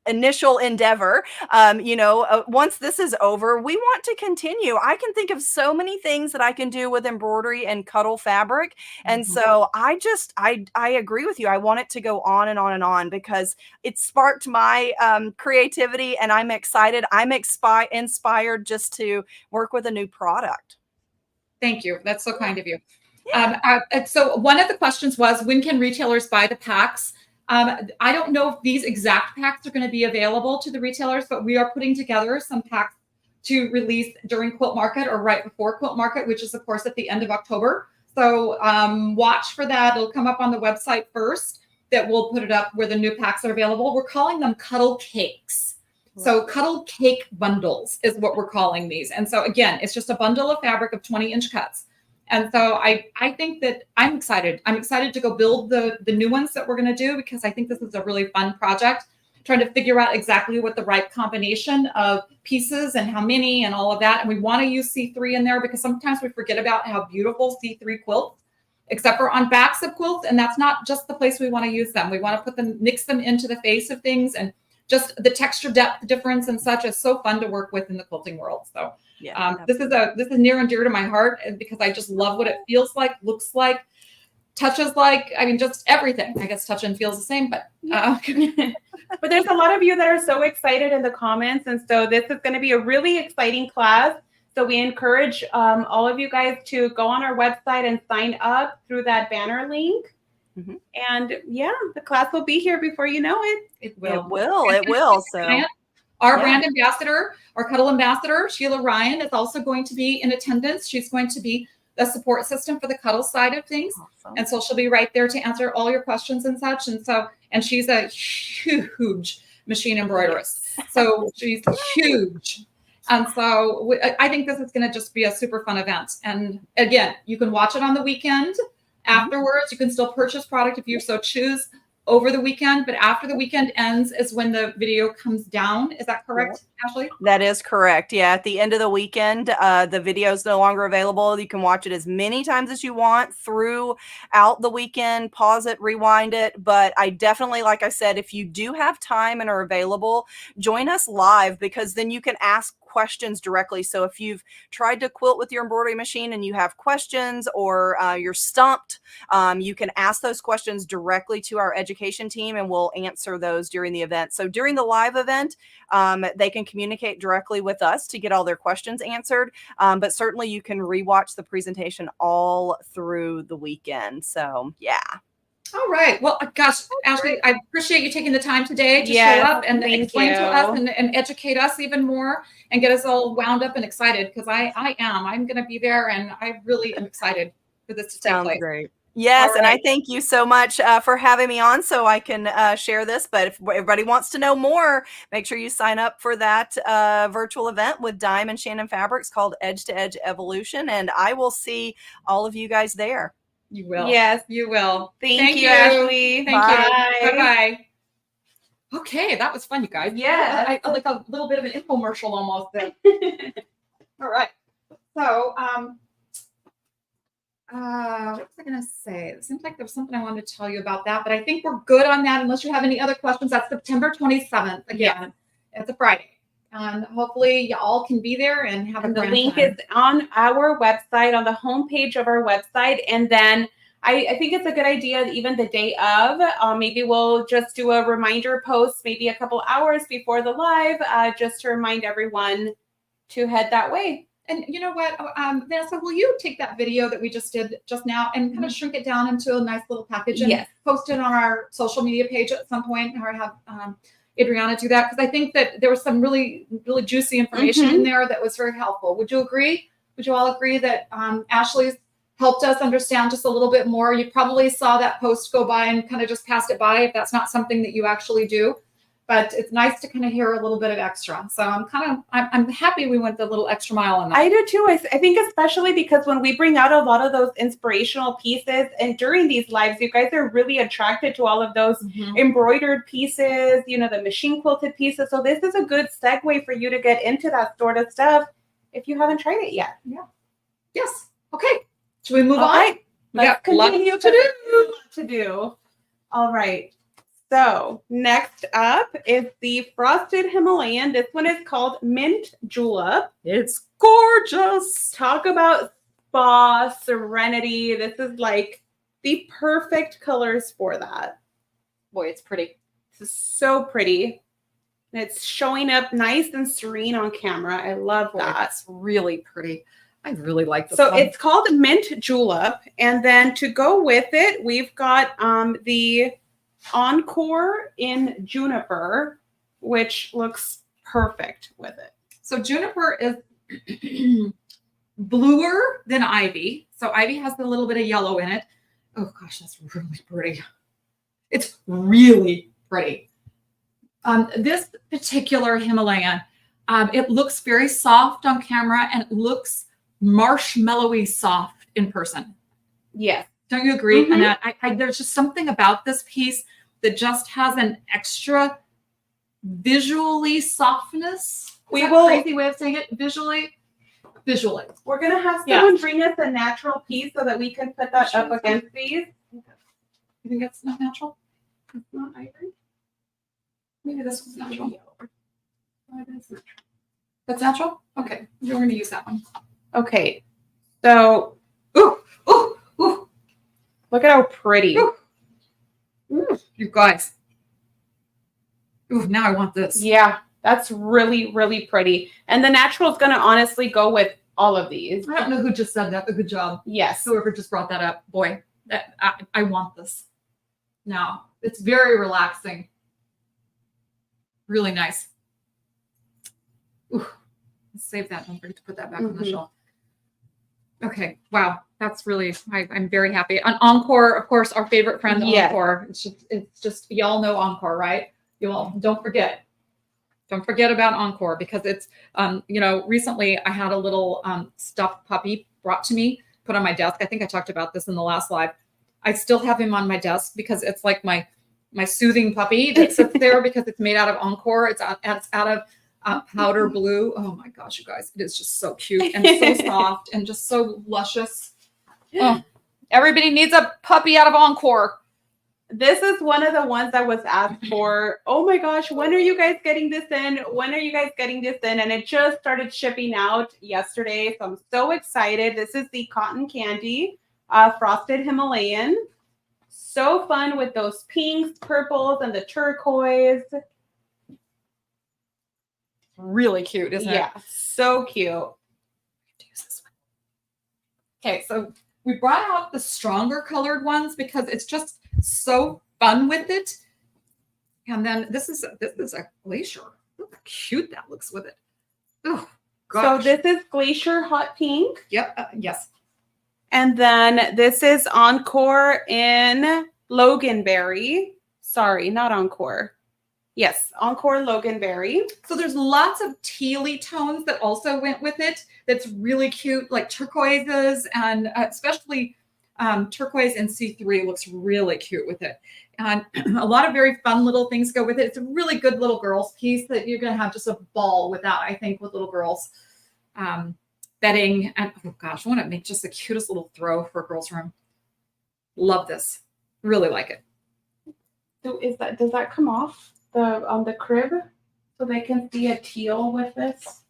initial endeavor, once this is over, we want to continue. I can think of so many things that I can do with embroidery and Cuddle fabric. And so I agree with you. I want it to go on and on and on, because it sparked my creativity, and I'm excited. I'm inspired just to work with a new product. Thank you. That's so kind of you. So one of the questions was, when can retailers buy the packs? I don't know if these exact packs are going to be available to the retailers, but we are putting together some packs to release during Quilt Market or right before Quilt Market, which is, of course, at the end of October. So watch for that. It'll come up on the website first, that we'll put it up where the new packs are available. We're calling them Cuddle Cakes. So Cuddle Cake Bundles is what we're calling these. And so, again, it's just a bundle of fabric of 20-inch cuts. And so I think that I'm excited. I'm excited to go build the new ones that we're going to do, because I think this is a really fun project, trying to figure out exactly what the right combination of pieces and how many and all of that. And we want to use C3 in there, because sometimes we forget about how beautiful C3 quilts, except for on backs of quilts. And that's not just the place we want to use them. We want to mix them into the face of things, and just the texture depth difference and such is so fun to work with in the quilting world. So this is near and dear to my heart, because I just love what it feels like, looks like, touches like. I mean, just everything. I guess touch and feels the same, but but there's a lot of you that are so excited in the comments, and so this is going to be a really exciting class. So we encourage all of you guys to go on our website and sign up through that banner link. And the class will be here before you know it. It will. So our brand ambassador, our Cuddle ambassador, Sheila Ryan, is also going to be in attendance. She's going to be the support system for the Cuddle side of things. Awesome. And so she'll be right there to answer all your questions and such. And she's a huge machine embroiderist. So she's huge. And so I think this is going to just be a super fun event. And again, you can watch it on the weekend afterwards. You can still purchase product if you so choose over the weekend, but after the weekend ends is when the video comes down. Is that correct, Ashley? That is correct. Yeah, at the end of the weekend, the video is no longer available. You can watch it as many times as you want throughout the weekend, pause it, rewind it. But I definitely, like I said, if you do have time and are available, join us live, because then you can ask questions directly. So if you've tried to quilt with your embroidery machine and you have questions, or you're stumped, you can ask those questions directly to our education team, and we'll answer those during the event. So during the live event, they can communicate directly with us to get all their questions answered. But certainly you can rewatch the presentation all through the weekend. So yeah. All right. Well, gosh, Ashley, I appreciate you taking the time today to Yes, show up and thank explain to you. us and educate us even more and get us all wound up and excited, because I'm going to be there, and I really am excited for this to take Sounds place. great. Yes, All and I right. thank you so much for having me on so I can share this. But if everybody wants to know more, make sure you sign up for that virtual event with Dime and Shannon Fabrics called Edge to Edge Evolution, and I will see all of you guys there. You will. Yes. You will. Thank you, Ashley. Thank Bye. you. Bye-bye. Okay, that was fun, you guys. Yeah. I like a little bit of an infomercial almost there. All right. So, what was I going to say? It seems like there was something I wanted to tell you about that, but I think we're good on that unless you have any other questions. That's September 27th. Again, it's a Friday. And hopefully you all can be there and have a And the grand link time. is on our website, on the homepage of our website. And then I think it's a good idea, even the day of, maybe we'll just do a reminder post, maybe a couple hours before the live, just to remind everyone to head that way. And you know what, Vanessa, will you take that video that we just did just now and kind of shrink it down into a nice little package and Yes. post it on our social media page at some point, or have Adriana do that? Because I think that there was some really, really juicy information in there that was very helpful. Would you agree? Would you all agree that Ashley's helped us understand just a little bit more? You probably saw that post go by and kind of just passed it by if that's not something that you actually do. But it's nice to kind of hear a little bit of extra. So I'm happy we went the little extra mile on that. I do too. I think especially because when we bring out a lot of those inspirational pieces, and during these lives, you guys are really attracted to all of those embroidered pieces, you know, the machine quilted pieces. So this is a good segue for you to get into that sort of stuff if you haven't tried it yet. Yeah. Yes. Okay. Should we move on? Right. We got Let's continue continue to do. to do. All right. So next up is the Frosted Himalayan. This one is called Mint Julep. It's gorgeous. Talk about spa, serenity. This is like the perfect colors for that. Boy, it's pretty. This is so pretty. And it's showing up nice and serene on camera. I love Boy, that. that's really pretty. I really like this So one. it's called Mint Julep. And then to go with it, we've got the Encore in Juniper, which looks perfect with it. So Juniper is bluer than Ivy. So Ivy has a little bit of yellow in it. Oh gosh, that's really pretty. It's really pretty. This particular Himalayan, it looks very soft on camera and it looks marshmallowy soft in person. Yes. Don't you agree, Annette? There's just something about this piece that just has an extra visually softness. We Is that will- a crazy way of saying it? Visually. We're going to have someone bring us a natural piece so that we can put that up against these. You think that's not natural? It's not ivory? Maybe this one's natural. That's natural? Okay, we're going to use that one. Okay. So, Ooh, ooh, ooh. look at how pretty. Ooh. Ooh, you guys. Ooh, now I want this. Yeah, that's really, really pretty. And the natural is going to honestly go with all of these. I don't know who just said that, but good job. Yes. Whoever just brought that up. Boy, I want this. Now, it's very relaxing. Really nice. Ooh, let's save that. Don't forget to put that back on the shelf. Okay. Wow. That's really, I'm very happy. On Encore, of course, our favorite friend, Yes. Encore. It's just, y'all know Encore, right? You all don't forget. Don't forget about Encore, because it's, recently I had a little stuffed puppy brought to me, put on my desk. I think I talked about this in the last live. I still have him on my desk because it's like my soothing puppy that sits there because it's made out of Encore. It's out of powder blue. Oh my gosh, you guys, it is just so cute and so soft and just so luscious. Oh, everybody needs a puppy out of Encore. This is one of the ones that was asked for. Oh my gosh, when are you guys getting this in? When are you guys getting this in? And it just started shipping out yesterday. So I'm so excited. This is the Cotton Candy Frosted Himalayan. So fun with those pinks, purples, and the turquoise. Really cute, isn't it? Yeah, so cute. Okay, so we brought out the stronger colored ones because it's just so fun with it. And then this is a glacier. Look how cute that looks with it. Oh gosh. So this is Glacier Hot Pink. Yep. Yes. And then this is Encore in Loganberry. Sorry, not Encore. Yes, Encore Loganberry. So there's lots of tealy tones that also went with it. That's really cute, like turquoises, and especially turquoise and C3 looks really cute with it. And a lot of very fun little things go with it. It's a really good little girls piece that you're going to have just a ball with that, I think, with little girls. Bedding, and oh gosh, I want to make just the cutest little throw for a girl's room. Love this. Really like it. So does that come off the crib so they can see a teal with this?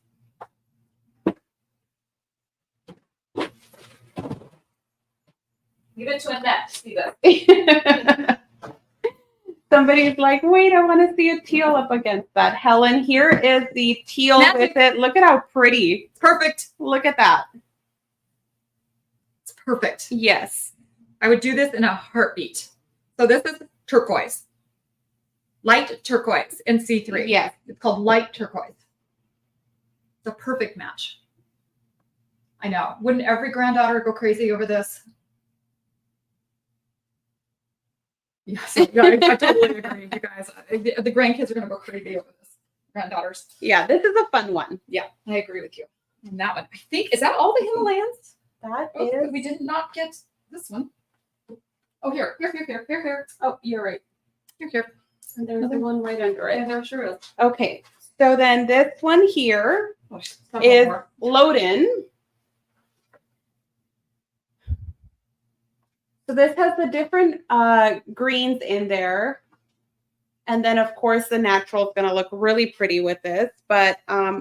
Give it to Annette to see this. Somebody's like, wait, I want to see a teal up against that. Helen, here is the teal with it. Look at how pretty. It's perfect. Look at that. It's perfect. Yes. I would do this in a heartbeat. So this is turquoise. Light turquoise in C3. Yes. It's called light turquoise. It's a perfect match. I know. Wouldn't every granddaughter go crazy over this? Yes, I totally agree, you guys. The grandkids are going to go crazy over this. Granddaughters. Yeah, this is a fun one. Yeah, I agree with you. And that one, I think, is that all the Himalayas? That Oh, is. we did not get this one. Oh, here. Oh, you're right. Here. And there's the one right under Yeah, it. there sure is. Okay, so then this one here Oh, stop is more. Loden. So this has the different greens in there. And then, of course, the natural is going to look really pretty with this. But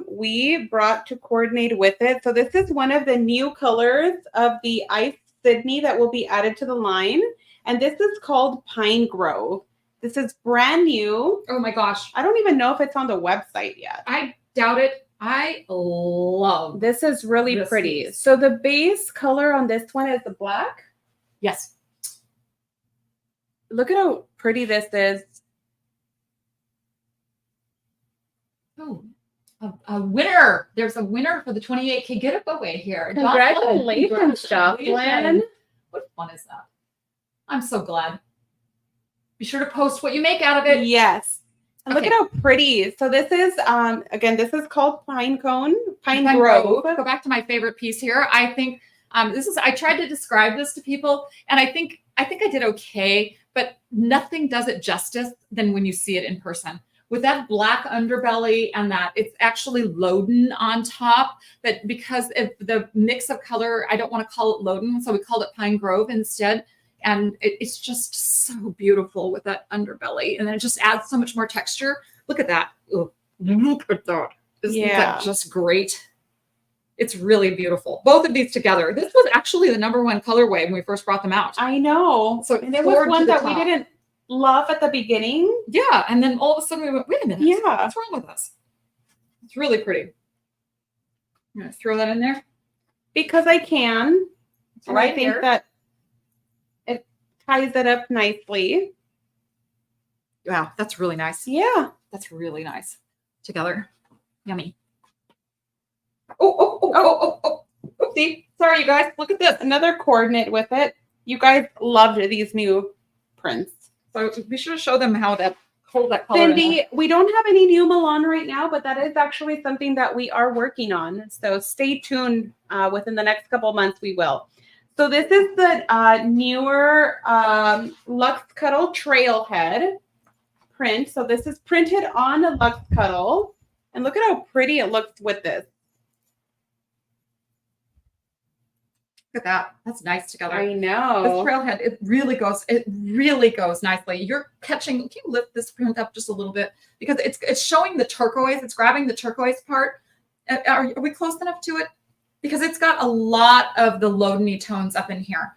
we brought to coordinate with it. So this is one of the new colors of the Ice Sydney that will be added to the line. And this is called Pine Grove. This is brand new. Oh my gosh. I don't even know if it's on the website yet. I doubt it. I love This is really This pretty. is- So the base color on this one is the black. Yes. Look at how pretty this is. Oh, a winner. There's a winner for the 28K giveaway here. Congratulations, Jocelyn. What fun is that? I'm so glad. Be sure to post what you make out of it. Yes. And look Okay. at how pretty. So this is, again, this is called Pine Grove. Go back to my favorite piece here. I think I tried to describe this to people, and I think I did okay, but nothing does it justice than when you see it in person. With that black underbelly and that it's actually Loden on top, that because of the mix of color, I don't want to call it Loden, so we called it Pine Grove instead. And it's just so beautiful with that underbelly. And then it just adds so much more texture. Look at that. Ooh, look at that. Isn't that just great? It's really beautiful. Both of these together. This was actually the #1 colorway when we first brought them out. I know. So And it was one that we didn't love at the beginning. Yeah. And then all of a sudden we went, wait a minute. Yeah. What's wrong with us? It's really pretty. I'm going to throw that in there. Because I can. It's And right I think here. that it ties it up nicely. Wow. That's really nice. Yeah. That's really nice. Together. Yummy. Oh. Oopsie. Sorry, you guys. Look at this. Another coordinate with it. You guys loved these new prints. So be sure to show them how that hold that color. in there. Cindy, we don't have any new Milan right now, but that is actually something that we are working on. So stay tuned. Within the next couple months, we will. So this is the newer Luxe Cuddle Trailhead print. So this is printed on a Luxe Cuddle. And look at how pretty it looks with this. Look at that. That's nice together. I This know. trailhead, it really goes nicely. You're catching, can you lift this print up just a little bit? Because it's showing the turquoise, it's grabbing the turquoise part. Are we close enough to it? Because it's got a lot of the low-knee tones up in here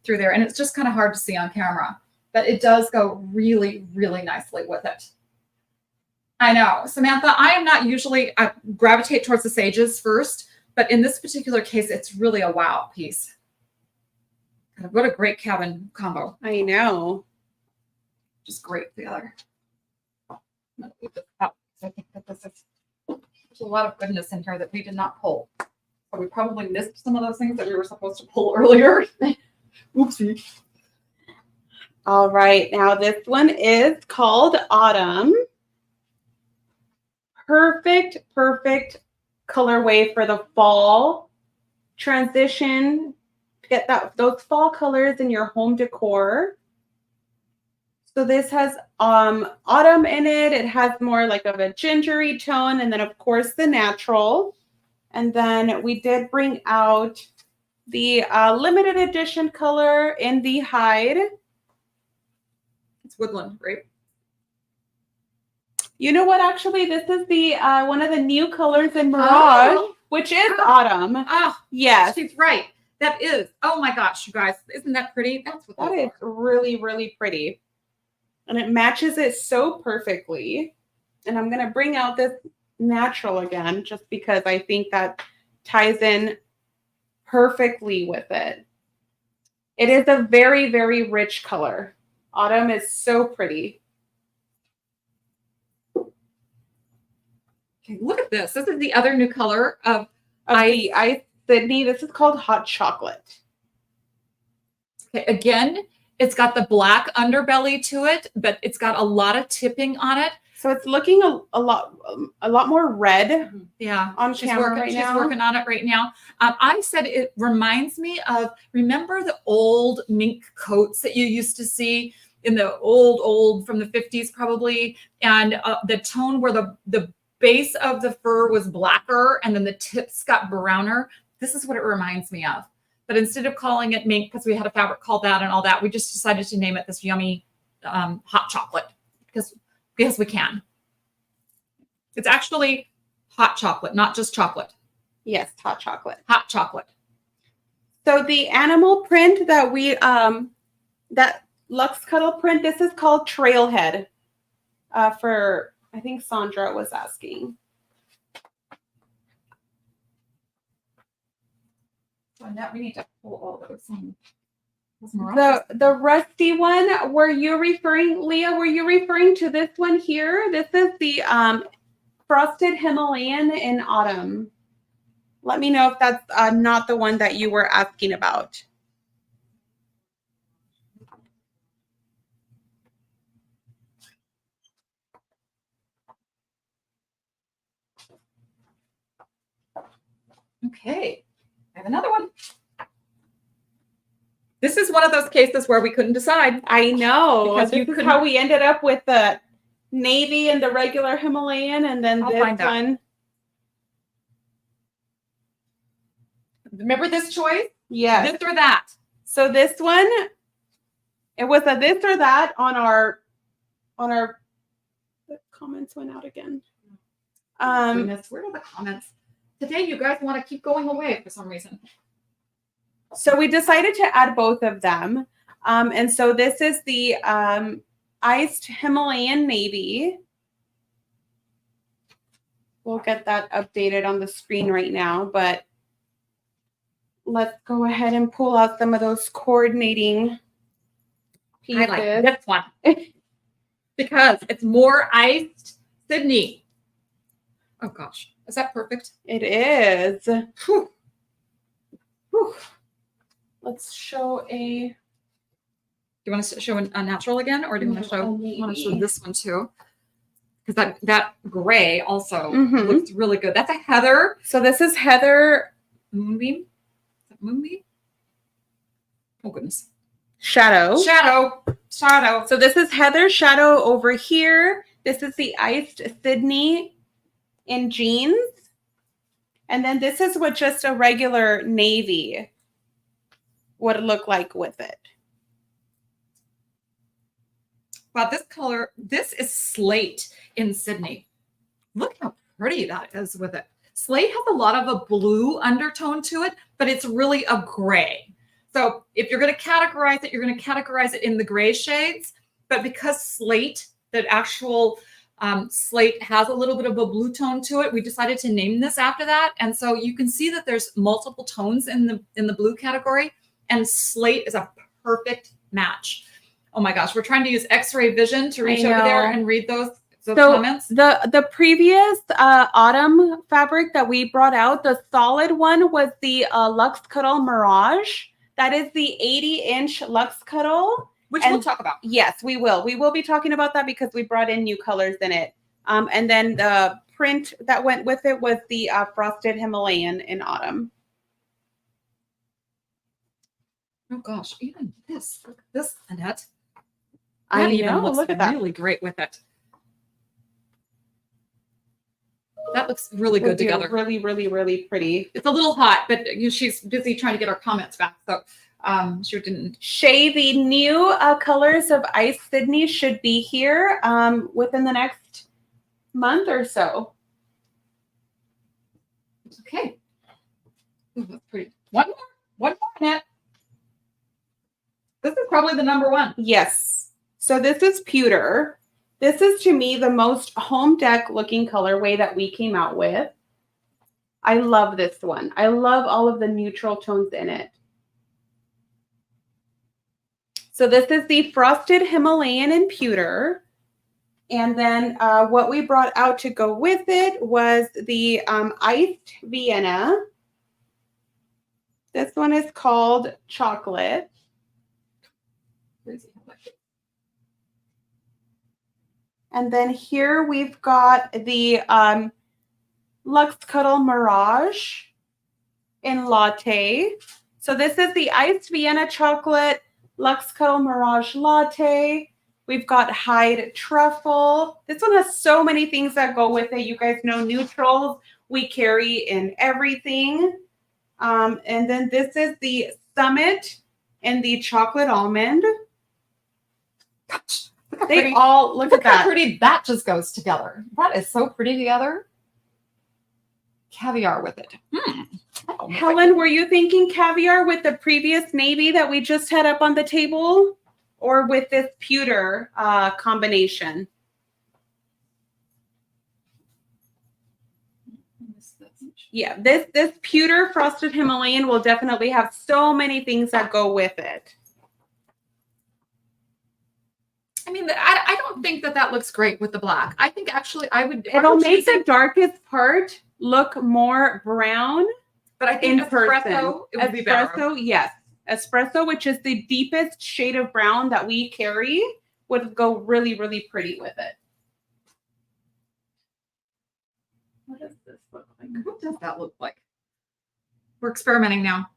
through there. And it's just kind of hard to see on camera. But it does go really, really nicely with it. I know. Samantha, I am not usually, I gravitate towards the sages first. But in this particular case, it's really a wow piece. What a great cabin combo. I know. Just great together. I'm gonna leave this out because I think that there's a lot of goodness in here that we did not pull. So we probably missed some of those things that we were supposed to pull earlier. Oopsie. All right. Now this one is called Autumn. Perfect colorway for the fall transition. Get those fall colors in your home decor. So this has autumn in it. It has more like of a gingery tone, and then of course the natural. And then we did bring out the limited edition color in the hide. It's woodland, right? You know what? Actually, this is the one of the new colors in Mirage, which is autumn. Ah, Yes, she's right. That is. Oh my gosh, you guys. Isn't that pretty? That's what that those is really pretty. And it matches it so perfectly. And I'm going to bring out this natural again, just because I think that ties in perfectly with it. It is a very rich color. Autumn is so pretty. Okay, look at this. This is the other new color of The Ice Sydney. This is called Hot Chocolate. Okay, again, it's got the black underbelly to it, but it's got a lot of tipping on it. So it's looking a lot more red Yeah, on camera right she's now. working on it right now. I said it reminds me of, remember the old mink coats that you used to see in the old from the 50s probably, and the tone where the base of the fur was blacker and then the tips got browner. This is what it reminds me of. But instead of calling it mink, because we had a fabric called that and all that, we just decided to name it this yummy hot chocolate because we can. It's actually hot chocolate, not just chocolate. Yes, hot chocolate. Hot chocolate. So the animal print that we that Luxe Cuddle print, this is called Trailhead. For I think Sandra was asking. So now we need to pull all those in. The rusty one, were you referring, Leah, were you referring to this one here? This is the Frosted Himalayan in Autumn. Let me know if that's not the one that you were asking about. Okay, I have another one. This is one of those cases where we couldn't decide. I know. Because This is how we ended up with the navy and the regular Himalayan, and then I'll this find out. one. Remember this choice? Yes. This or that? So this one, it was a this or that on our. The comments went out again. Goodness, where are the comments? Today, you guys want to keep going away for some reason. So we decided to add both of them. And so this is the iced Himalayan navy. We'll get that updated on the screen right now, but let's go ahead and pull out some of those coordinating pieces. I like this one because it's more iced Sydney. Oh gosh, is that perfect? It is. Whew. Whew. Let's show a. Do you want to show a natural again, or do you want to show this one too? Because that gray also looks really good. That's a heather. So this is Heather Moonbeam. Is that Moonbeam? Oh goodness. Shadow. Shadow. So this is Heather Shadow over here. This is the iced Sydney in jeans. And then this is what just a regular navy would look like with it. Wow, this color, this is slate in Sydney. Look how pretty that is with it. Slate has a lot of a blue undertone to it, but it's really a gray. So if you're going to categorize it, you're going to categorize it in the gray shades. But because slate, the actual slate has a little bit of a blue tone to it, we decided to name this after that. And so you can see that there's multiple tones in the blue category, and slate is a perfect match. Oh my gosh, we're trying to use X-ray vision to reach over there and read those comments. The previous autumn fabric that we brought out, the solid one was the Luxe Cuddle Mirage. That is the 80-inch Luxe Cuddle. Which we'll talk about. Yes, we will. We will be talking about that because we brought in new colors in it. And then the print that went with it was the Frosted Himalayan in autumn. Oh gosh, even this. Look at this, Annette. I That even know, looks look at that. really great with it. That looks really good together. Really, really, really pretty. It's a little hot, but she's busy trying to get our comments back, so she didn't. Shay, the new colors of Ice Sydney should be here within the next month or so. Okay. Ooh, that's pretty. One more, Annette. This is probably the number one. Yes. So this is pewter. This is, to me, the most home deck looking colorway that we came out with. I love this one. I love all of the neutral tones in it. So this is the Frosted Himalayan in pewter. And then what we brought out to go with it was the iced Vienna. This one is called Chocolate. And then here we've got the Luxe Cuddle Mirage in Latte. So this is the iced Vienna Chocolate Luxe Cuddle Mirage Latte. We've got Hyde Truffle. This one has so many things that go with it. You guys know neutrals we carry in everything. And then this is the Summit and the Chocolate Almond. Gosh. They all look at that. How pretty that just goes together. That is so pretty together. Caviar with it. Helen, were you thinking caviar with the previous navy that we just had up on the table, or with this pewter combination? Yeah, this pewter Frosted Himalayan will definitely have so many things that go with it. I mean, I don't think that looks great with the black. I think actually I would. It'll make the darkest part look more brown. But I think in espresso, person. it would be better. Espresso, yes. Espresso, which is the deepest shade of brown that we carry, would go really, really pretty with it. What does this look like? What does that look like? We're experimenting now,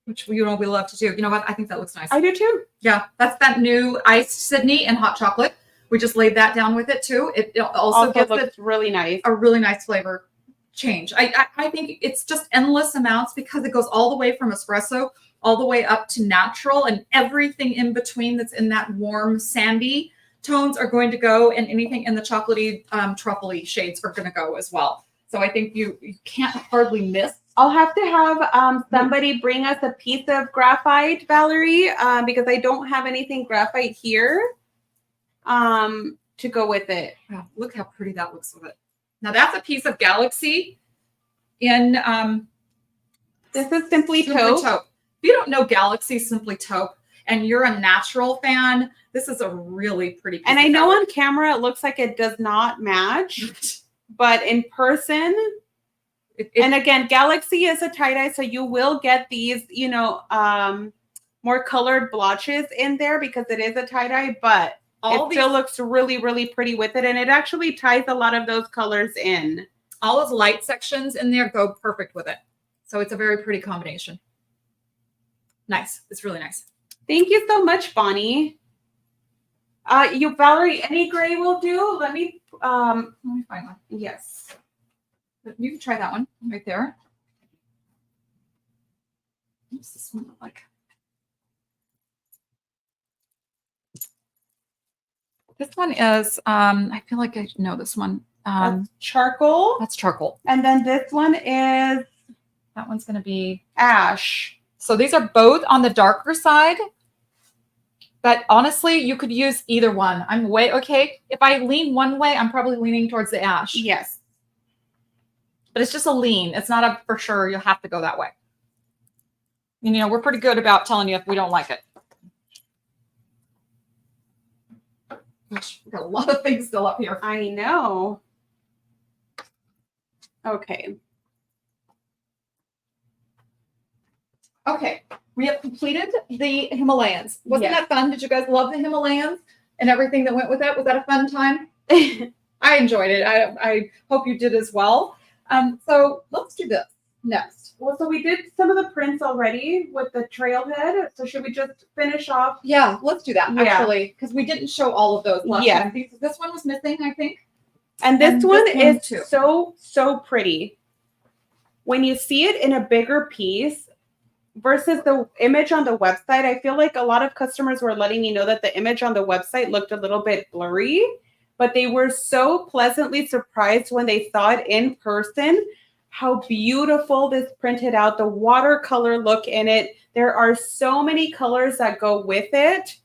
which we love to do. You know what? I think that looks nice. I do too. Yeah, that's that new iced Sydney and hot chocolate. We just laid that down with it too. It also gives looks really nice. A really nice flavor change. I think it's just endless amounts because it goes all the way from espresso all the way up to natural, and everything in between that's in that warm sandy tones are going to go, and anything in the chocolatey truffle-y shades are going to go as well. So I think you can't hardly miss. I'll have to have somebody bring us a piece of graphite, Valerie, because I don't have anything graphite here to go with it. Wow, look how pretty that looks with it. Now that's a piece of Galaxy in this is Simply Taupe. If you don't know Galaxy Simply Taupe and you're a natural fan, this is a really pretty piece. And I know on camera it looks like it does not match, but in person, and again, Galaxy is a tie-dye, so you will get these, more colored blotches in there because it is a tie-dye, but it still looks really, really pretty with it. And it actually ties a lot of those colors in. All those light sections in there go perfect with it. So it's a very pretty combination. Nice. It's really nice. Thank you so much, Bonnie. Valerie, any gray will do. Let me Let me find one. yes. You can try that one right there. What's this one look like? This one is, I feel like I know this one. That's charcoal. That's charcoal. And then this one is That one's going to be, ash. so these are both on the darker side, but honestly, you could use either one. I'm way, okay. If I lean one way, I'm probably leaning towards the ash, Yes. but it's just a lean. It's not a for sure. You'll have to go that way. And, you know, we're pretty good about telling you if we don't like it. Gosh, we've got a lot of things still up here. I know. Okay. Okay, we have completed the Himalayas. Wasn't Yes. that fun? Did you guys love the Himalayas and everything that went with it? Was that a fun time? I enjoyed it. I hope you did as well. So let's do this next. Well, so we did some of the prints already with the trailhead. So should we just finish off? Yeah, let's do that Yeah. actually, because we didn't show all of those last Yeah. time. This one was missing, I think. And this And one this one is too. so pretty. When you see it in a bigger piece versus the image on the website, I feel like a lot of customers were letting me know that the image on the website looked a little bit blurry, but they were so pleasantly surprised when they saw it in person, how beautiful this printed out, the watercolor look in it. There are so many colors that go with it.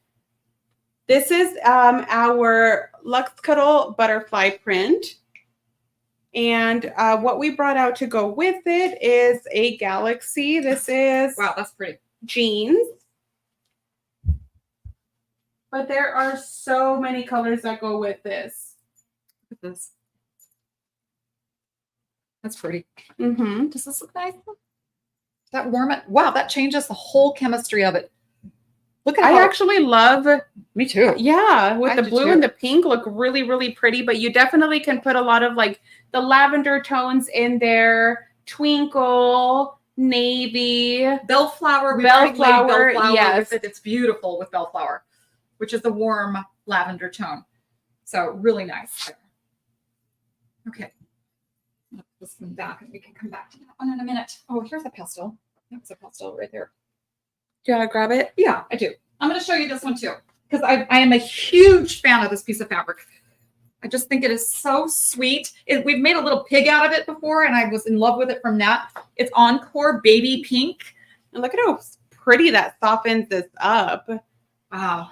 This is our Luxe Cuddle butterfly print. And what we brought out to go with it is a galaxy. This is Wow, that's pretty. jeans. But there are so many colors that go with this. Look at this. That's pretty. Mm-hmm. Does this look nice? That warm it? Wow, that changes the whole chemistry of it. Look at I how actually love, me too. yeah, with I the do blue too. and the pink look really, really pretty, but you definitely can put a lot of like the lavender tones in there, twinkle, navy. Bellflower, we Bellflower, already laid bellflower yes. with it. It's beautiful with bellflower, which is the warm lavender tone. So really nice. Okay. Put this one back and we can come back to that one in a minute. Oh, here's a pastel. That's a pastel right there. Do you want to grab it? Yeah, I do. I'm going to show you this one too, because I am a huge fan of this piece of fabric. I just think it is so sweet. We've made a little pig out of it before, and I was in love with it from that. It's Encore Baby Pink. And look at how pretty that softens this up. Wow.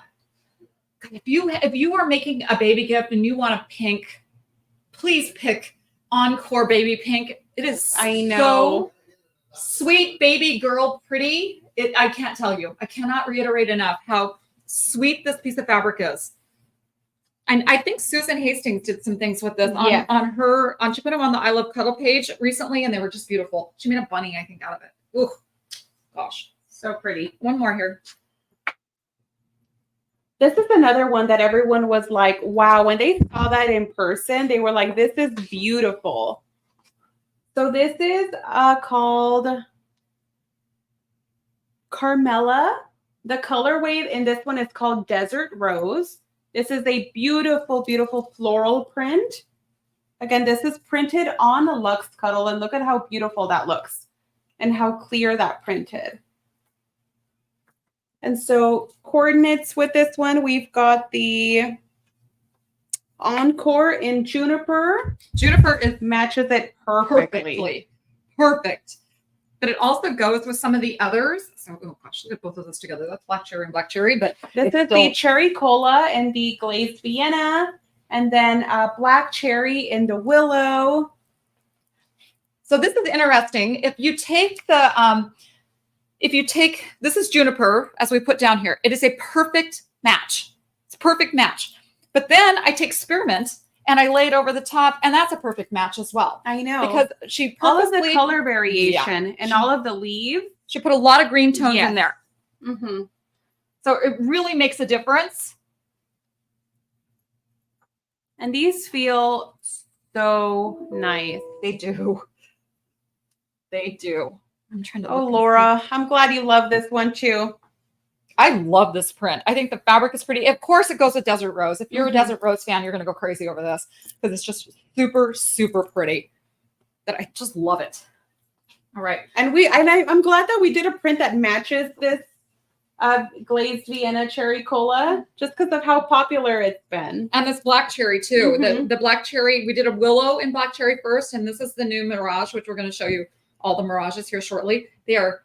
If you are making a baby gift and you want a pink, please pick Encore Baby Pink. It is I know. so sweet, baby girl, pretty. I can't tell you. I cannot reiterate enough how sweet this piece of fabric is. And I think Susan Hastings did some things with this Yeah. she put them on the I Love Cuddle page recently, and they were just beautiful. She made a bunny, I think, out of it. Ooh, gosh. So pretty. One more here. This is another one that everyone was like, wow, when they saw that in person, they were like, this is beautiful. So this is called Carmela. The colorway in this one is called Desert Rose. This is a beautiful, beautiful floral print. Again, this is printed on the Luxe Cuddle, and look at how beautiful that looks and how clear that printed. And so coordinates with this one, we've got the Encore in Juniper. Juniper is Matches it perfectly. perfectly. Perfect. But it also goes with some of the others. So, oh gosh, look at both of those together. That's black cherry and black cherry, but This it's is still- the Cherry Cola and the Glazed Vienna, and then Black Cherry in the Willow. So this is interesting. If you take this is Juniper, as we put down here, it is a perfect match. It's a perfect match. But then I take Spearmint and I lay it over the top, and that's a perfect match as well. I know. Because she all of the purposely, color variation and all of the leaves. she put a lot of green tones Yes. in there. Mm-hmm. So it really makes a difference. And these feel so nice. They do. They do. I'm trying to. Oh, look and Laura, I'm glad you love this one too. I love this print. I think the fabric is pretty. Of course, it goes with Desert Rose. If you're a Desert Rose fan, you're going to go crazy over this because it's just super, super pretty. That I just love it. All right. And I'm glad that we did a print that matches this glazed Vienna cherry cola, just because of how popular it's been. And this black cherry too. Mhm. The black cherry, we did a willow in black cherry first, and this is the new Mirage, which we're going to show you all the Mirages here shortly. They are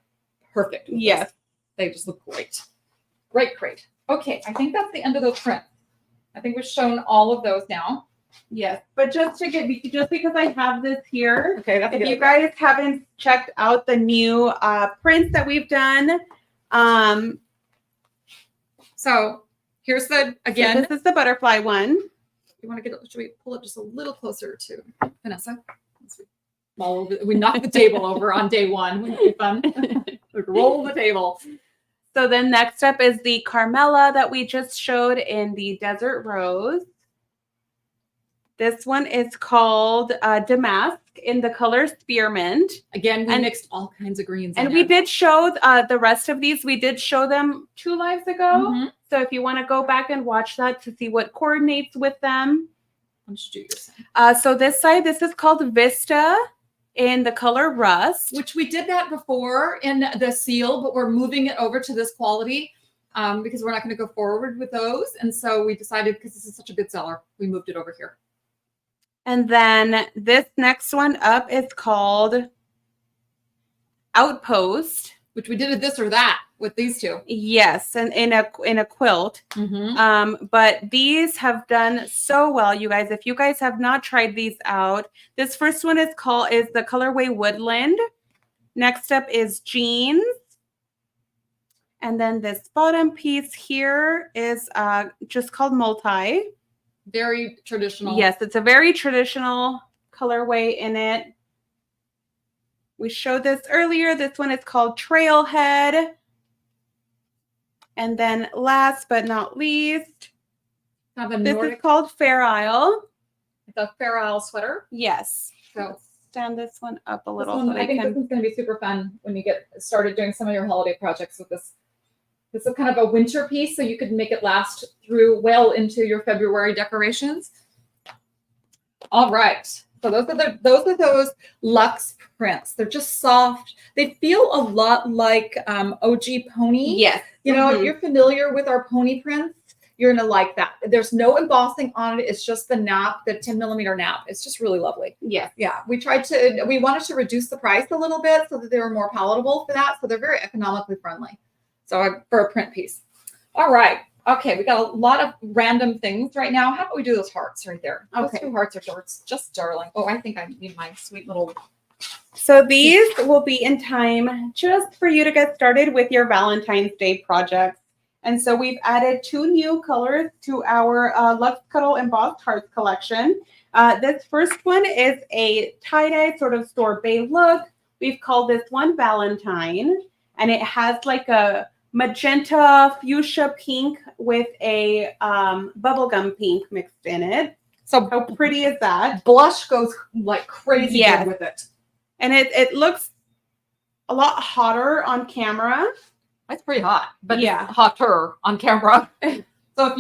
perfect. With Yes. this. They just look great. Great. Okay, I think that's the end of those prints. I think we've shown all of those now. Yes, but just because I have this here, Okay, that's a if good you idea. guys haven't checked out the new prints that we've done, So here's the, again, so this is the butterfly one. you want to get, should we pull it just a little closer to Vanessa? We knocked the table over on day one. Wouldn't it be fun? Like, roll the table. So then next up is the Carmela that we just showed in the Desert Rose. This one is called Damask in the color Spearmint. Again, we And- mixed all kinds of greens. And in we there. did show the rest of these. We did show them 2 lives ago. Mhm. So if you want to go back and watch that to see what coordinates with them. Why don't you do yours? So this side, this is called Vista in the color Rust. Which we did that before in the seal, but we're moving it over to this quality because we're not going to go forward with those. And so we decided, because this is such a good seller, we moved it over here. And then this next one up is called Outpost. Which we did a this or that with these two. Yes, and in a quilt. But these have done so well, you guys. If you guys have not tried these out, this first one is the colorway Woodland. Next up is Jeans. And then this bottom piece here is just called Multi. Very traditional. Yes, it's a very traditional colorway in it. We showed this earlier. This one is called Trailhead. And then last but not least, Kind of a this Nordic, is called Fair Isle. it's a Fair Isle sweater. Yes. So Stand this one up a this little one, so they I think this can. is going to be super fun when you get started doing some of your holiday projects with this. This is kind of a winter piece, so you could make it last through well into your February decorations. All right. So those are those luxe prints. They're just soft. They feel a lot like OG pony. Yes. You know, Mhm. if you're familiar with our pony prints, you're gonna like that. There's no embossing on it. It's just the nap, the 10mm nap. It's just really lovely. Yes. Yeah, we wanted to reduce the price a little bit so that they were more palatable for that. So they're very economically friendly. So for a print piece. All right. Okay, we got a lot of random things right now. How about we do those hearts right there? Okay. Those 2 hearts are just darling. Oh, I think I need my sweet little. So these will be in time just for you to get started with your Valentine's Day projects. And so we've added 2 new colors to our Luxe Cuddle Embossed Hearts collection. This first one is a tie-dye sort of sorbet look. We've called this one Valentine, and it has like a magenta fuchsia pink with a bubblegum pink mixed in it. So How pretty is that? blush goes like crazy Yes. good with it. And it looks a lot hotter on camera. That's pretty hot, but Yeah. it's hotter on camera. So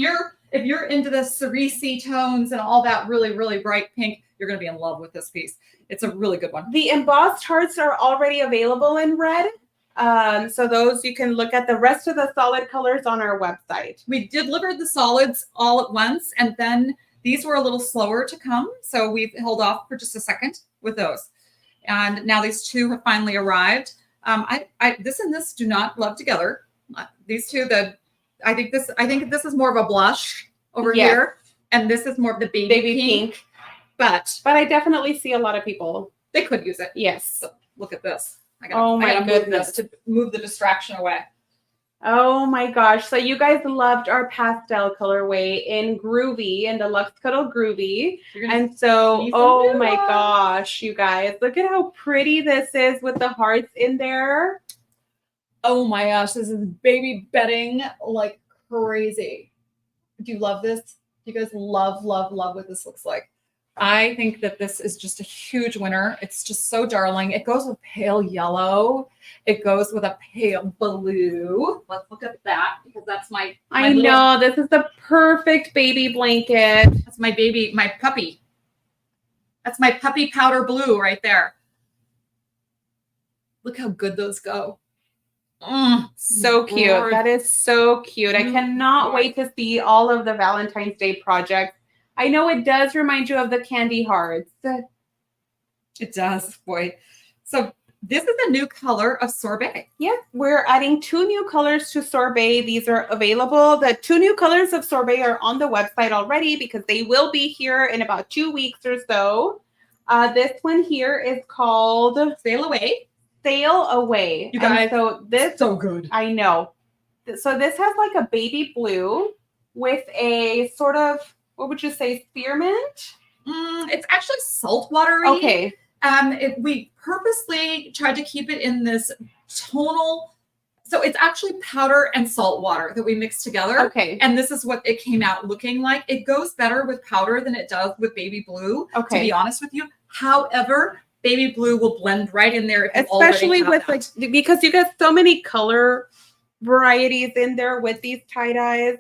if you're into the cerise tones and all that really, really bright pink, you're gonna be in love with this piece. It's a really good one. The embossed hearts are already available in red. So those you can look at the rest of the solid colors on our website. We delivered the solids all at once, and then these were a little slower to come, so we've held off for just a second with those. And now these 2 have finally arrived. This and this do not love together. These 2, I think this is more of a blush over Yes. here, and this is more of the baby pink. But But I definitely see a lot of people. they could use it. Yes. So look at this. Oh my I gotta move this goodness. to move the distraction away. Oh my gosh. So you guys loved our pastel colorway in Groovy, in the Luxe Cuddle Groovy. You're gonna And so, see some oh new my ones. gosh, you guys, look at how pretty this is with the hearts in there. Oh my gosh, this is baby bedding like crazy. Do you love this? Do you guys love what this looks like? I think that this is just a huge winner. It's just so darling. It goes with pale yellow. It goes with a pale blue. Let's look at that because that's my I know this is the perfect baby blanket. that's my baby, my puppy. That's my puppy powder blue right there. Look how good those go. So cute. That is so cute. I cannot wait to see all of the Valentine's Day projects. I know it does remind you of the candy hearts. It does, boy. So this is a new color of sorbet. Yes, we're adding 2 new colors to sorbet. These are available. The 2 new colors of sorbet are on the website already because they will be here in about 2 weeks or so. This one here is called Sail Away. Sail Away. You guys, and so this so good. I know. So this has like a baby blue with a sort of, what would you say, spearmint? It's actually saltwatery. Okay. We purposely tried to keep it in this tonal. So it's actually powder and salt water that we mixed together. Okay. And this is what it came out looking like. It goes better with powder than it does with baby blue, to Okay. be honest with you. However, baby blue will blend right in there. If you Especially already have with that. like, because you get so many color varieties in there with these tie-dyes.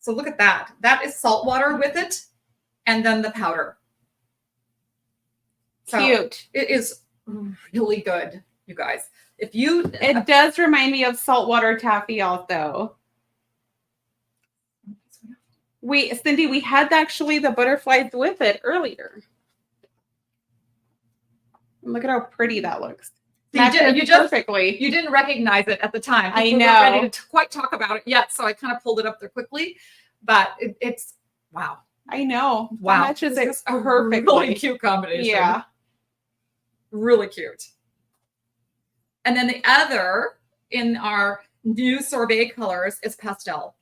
So look at that. That is salt water with it. And then the powder. So Cute. it is really good, you guys. If you It does remind me of saltwater taffy also. Cindy, we had actually the butterflies with it earlier. Look at how pretty that looks. you just perfectly. you didn't recognize it at the time. I We weren't know. ready to quite talk about it yet, so I kind of pulled it up there quickly. But it's wow. I know. Wow. That matches This it is a perfectly. really cute combination. Yeah. Really cute. And then the other in our new sorbet colors is pastel.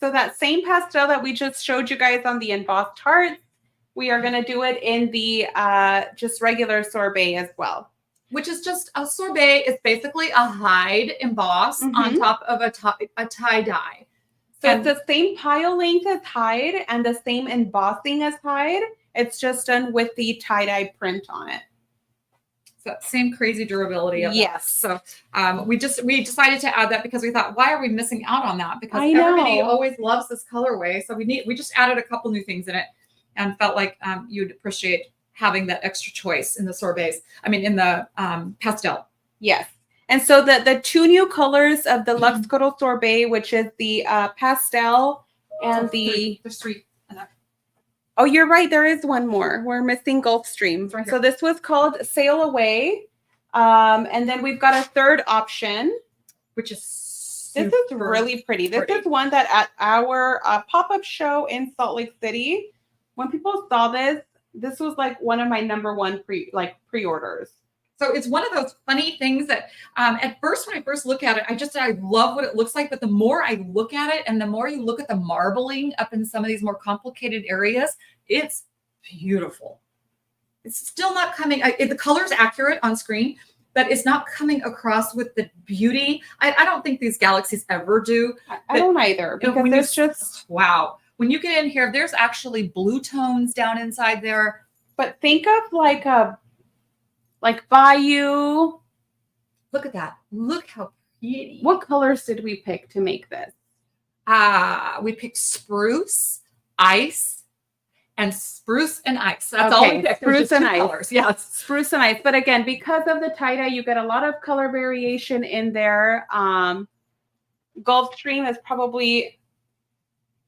So that same pastel that we just showed you guys on the embossed hearts, we are going to do it in the just regular sorbet as well. Which is just a sorbet is basically a hide emboss on top of a tie-dye. So it's the same pile length as hide and the same embossing as hide. It's just done with the tie-dye print on it. So same crazy durability of Yes. that. So we decided to add that because we thought, why are we missing out on that? Because I know. everybody always loves this colorway. So we just added a couple new things in it and felt like you'd appreciate having that extra choice in the sorbets. I mean, in the pastel. Yes. And so the 2 new colors of the Luxe Cuddle sorbet, which is the pastel and There's 3. Oh, you're right. There is one more. We're missing Gulfstream. Right here. So this was called Sail Away. And then we've got a third option. Which is This is really pretty. This is one that at our pop-up show in Salt Lake City, when people saw this, this was like one of my number 1 pre-orders. So it's one of those funny things that at first, when I first look at it, I love what it looks like. But the more I look at it and the more you look at the marbling up in some of these more complicated areas, it's beautiful. It's still not coming. The color's accurate on screen, but it's not coming across with the beauty. I don't think these galaxies ever do. I don't either, because there's just, wow. When you get in here, there's actually blue tones down inside there. but think of like Bayou. Look at that. Look how pretty. What colors did we pick to make this? We picked spruce, ice, and spruce and ice. That's all we picked. Spruce and ice. Colors. Yes. Spruce and ice. But again, because of the tie-dye, you get a lot of color variation in there. Gulfstream is probably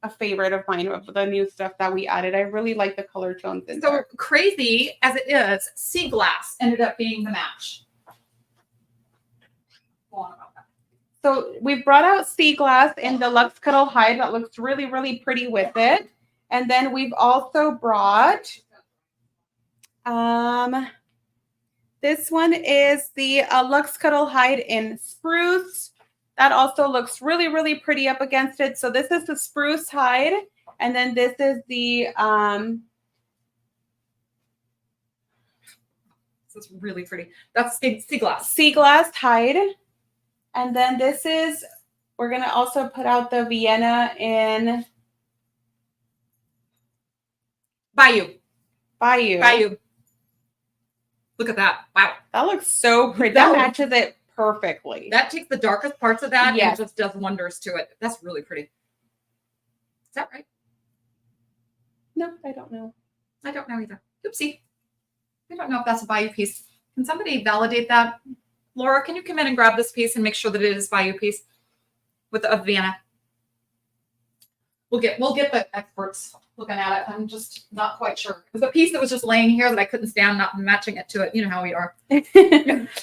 a favorite of mine of the new stuff that we added. I really like the color tones in So there. crazy as it is, sea glass ended up being the match. Go on about that. So we've brought out sea glass in the Luxe Cuddle hide that looks really, really pretty with it. And then we've also brought, this one is the Luxe Cuddle hide in spruce. That also looks really, really pretty up against it. So this is the spruce hide. And then this is the, This is really pretty. That's sea glass. sea glass hide. And then this is, we're going to also put out the Vienna in Bayou. Bayou. Bayou. Look at that. Wow. That looks so pretty. That No. matches it perfectly. That takes the darkest parts of that Yes. and just does wonders to it. That's really pretty. Is that right? No, I don't know. I don't know either. Oopsie. I don't know if that's a Bayou piece. Can somebody validate that? Laura, can you come in and grab this piece and make sure that it is Bayou piece with a Vienna? We'll get the experts looking at it. I'm just not quite sure. It was a piece that was just laying here that I couldn't stand not matching it to it. You know how we are.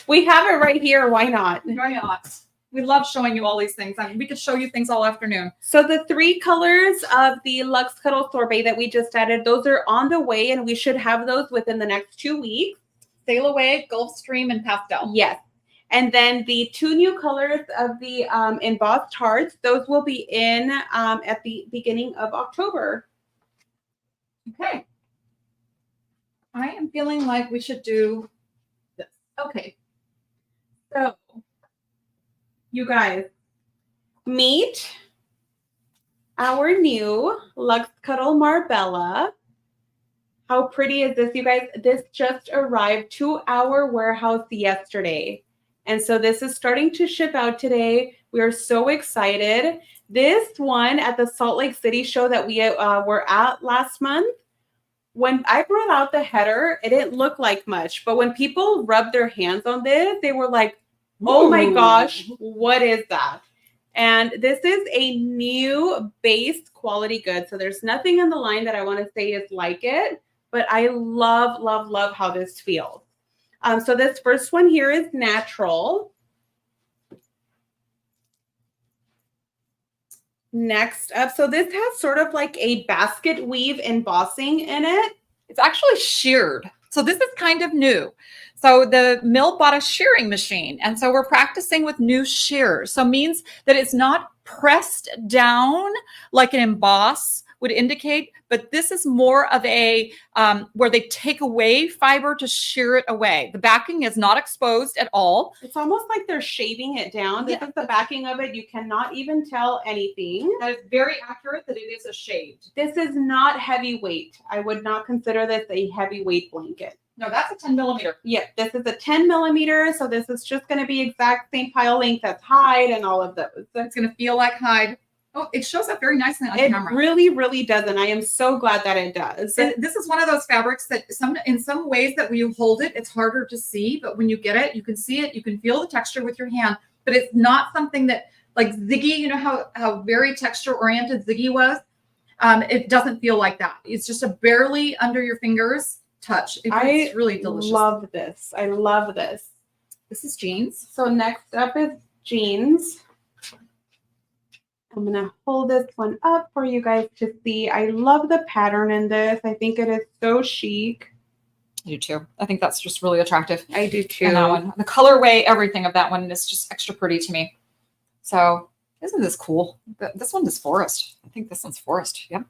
We have it right here. Why not? Why not? We love showing you all these things. I mean, we could show you things all afternoon. So the 3 colors of the Luxe Cuddle sorbet that we just added, those are on the way, and we should have those within the next 2 weeks. Sail Away, Gulfstream, and Pastel. Yes. And then the 2 new colors of the embossed hearts, those will be in at the beginning of October. Okay. I am feeling like we should do this. Okay. So, you guys, meet our new Luxe Cuddle Marbella. How pretty is this, you guys? This just arrived to our warehouse yesterday. And so this is starting to ship out today. We are so excited. This one at the Salt Lake City show that we were at last month, when I brought out the header, it didn't look like much. But when people rubbed their hands on this, they were like, oh my gosh, what is that? And this is a new base quality good. So there's nothing in the line that I want to say is like it. But I love, love, love how this feels. So this first one here is natural. Next up, so this has sort of like a basket weave embossing in it. It's actually sheared. So this is kind of new. So the mill bought a shearing machine. And so we're practicing with new shears. So it means that it's not pressed down like an emboss would indicate, but this is more of a where they take away fiber to shear it away. The backing is not exposed at all. It's almost like they're shaving it down. This is the backing of it. You cannot even tell anything. That is very accurate that it is a shaved. This is not heavyweight. I would not consider this a heavyweight blanket. No, that's a 10 millimeter. Yeah, this is a 10 millimeter. So this is just going to be exact same pile length as hide and all of those. It's going to feel like hide. Oh, it shows up very nicely on camera. It really, really does. And I am so glad that it does. And this is one of those fabrics that in some ways that when you hold it, it's harder to see. But when you get it, you can see it. You can feel the texture with your hand. But it's not something that like Ziggy, you know how very texture oriented Ziggy was? It doesn't feel like that. It's just a barely under your fingers touch. It's really delicious. I love this. I love this. This is jeans. So next up is jeans. I'm going to hold this one up for you guys to see. I love the pattern in this. I think it is so chic. I do too. I think that's just really attractive. I do too. And that one. The colorway, everything of that one is just extra pretty to me. So isn't this cool? This one is forest. I think this one's forest. Yeah.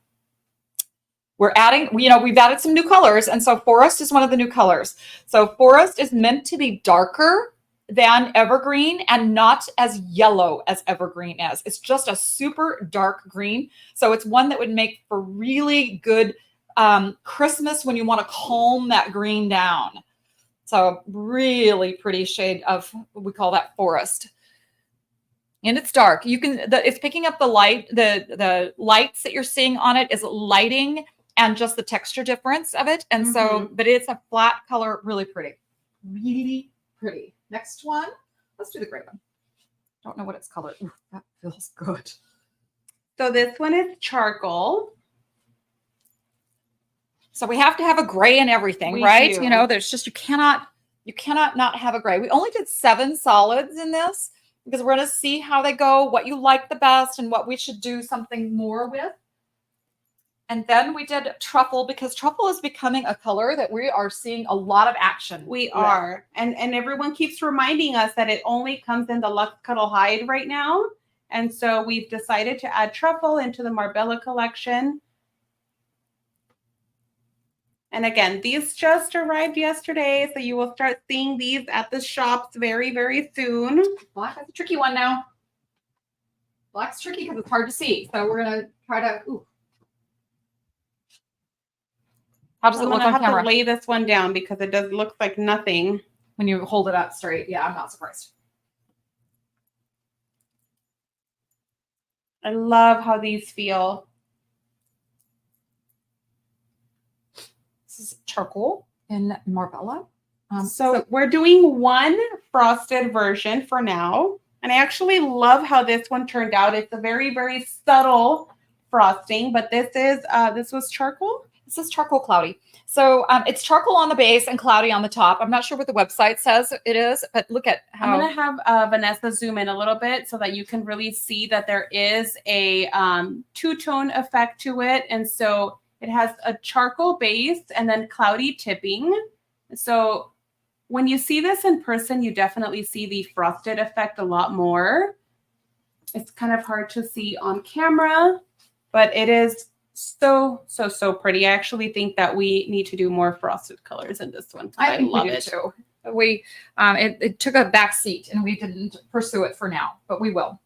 We're adding, we've added some new colors. And so forest is one of the new colors. So forest is meant to be darker than evergreen and not as yellow as evergreen is. It's just a super dark green. So it's one that would make for really good Christmas when you want to calm that green down. So really pretty shade of, we call that forest. And it's dark. It's picking up the light, the lights that you're seeing on it is lighting and just the texture difference of it. And so, but it's a flat color, really pretty. Really pretty. Next one, let's do the gray one. Don't know what it's colored. Ooh, that feels good. So this one is charcoal. So we have to have a gray in everything, We right? do. There's just, you cannot not have a gray. We only did 7 solids in this because we're going to see how they go, what you like the best and what we should do something more with. And then we did truffle because truffle is becoming a color that we are seeing a lot of action. We are. And everyone keeps reminding us that it only comes in the Luxe Cuddle hide right now. And so we've decided to add truffle into the Marbella collection. And again, these just arrived yesterday. So you will start seeing these at the shops very, very soon. Black is a tricky one now. Black's tricky because it's hard to see. So we're going to try to, How does it I'm look gonna on have camera? to lay this one down because it does look like nothing. When you hold it up straight. Yeah, I'm not surprised. I love how these feel. This is charcoal in Marbella. So we're doing one frosted version for now. And I actually love how this one turned out. It's a very, very subtle frosting, but this was charcoal. This is charcoal cloudy. So it's charcoal on the base and cloudy on the top. I'm not sure what the website says it is, but look at how. I'm going to have Vanessa zoom in a little bit so that you can really see that there is a two-tone effect to it. And so it has a charcoal base and then cloudy tipping. So when you see this in person, you definitely see the frosted effect a lot more. It's kind of hard to see on camera, but it is so pretty. I actually think that we need to do more frosted colors in this one. I think love we do it too. We it took a back seat and we didn't pursue it for now, but we will.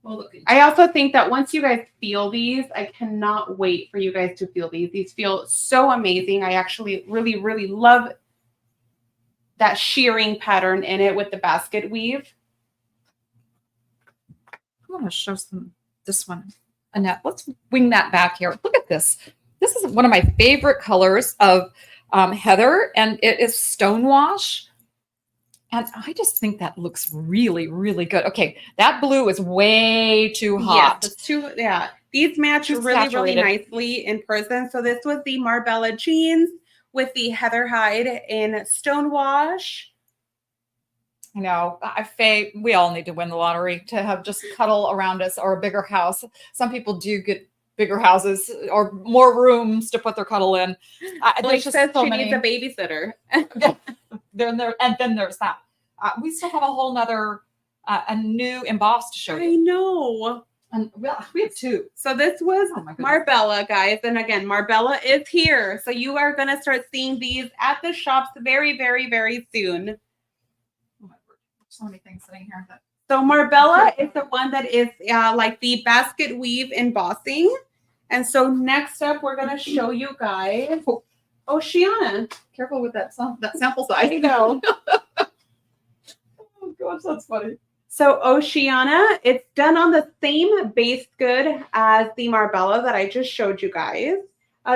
We'll look into I also think that once you guys feel these, I cannot wait for you guys to feel these. These feel so amazing. I actually really love that shearing pattern in it with the basket weave. I want to show some this one. Annette, let's wing that back here. Look at this. This is one of my favorite colors of heather, and it is stonewash. And I just think that looks really good. Okay, that blue is way too hot. Yes, it's too, yeah. These match Too really saturated. nicely in person. So this was the Marbella jeans with the heather hide in stonewash. You know, we all need to win the lottery to have just cuddle around us or a bigger house. Some people do get bigger houses or more rooms to put their cuddle in. Like There's just says so she many. needs a babysitter. And then there's that. We still have a whole nother, a new embossed to show I you. know. And we have two. So this was Oh my goodness. Marbella, guys. And again, Marbella is here. So you are going to start seeing these at the shops very soon. Oh my word. So many things sitting here. So Marbella is the one that is like the basket weave embossing. And so next up, we're going to show you guys Oceana. Careful with that sample size. I know. Oh gosh, that's funny. So Oceana, it's done on the same base good as the Marbella that I just showed you guys.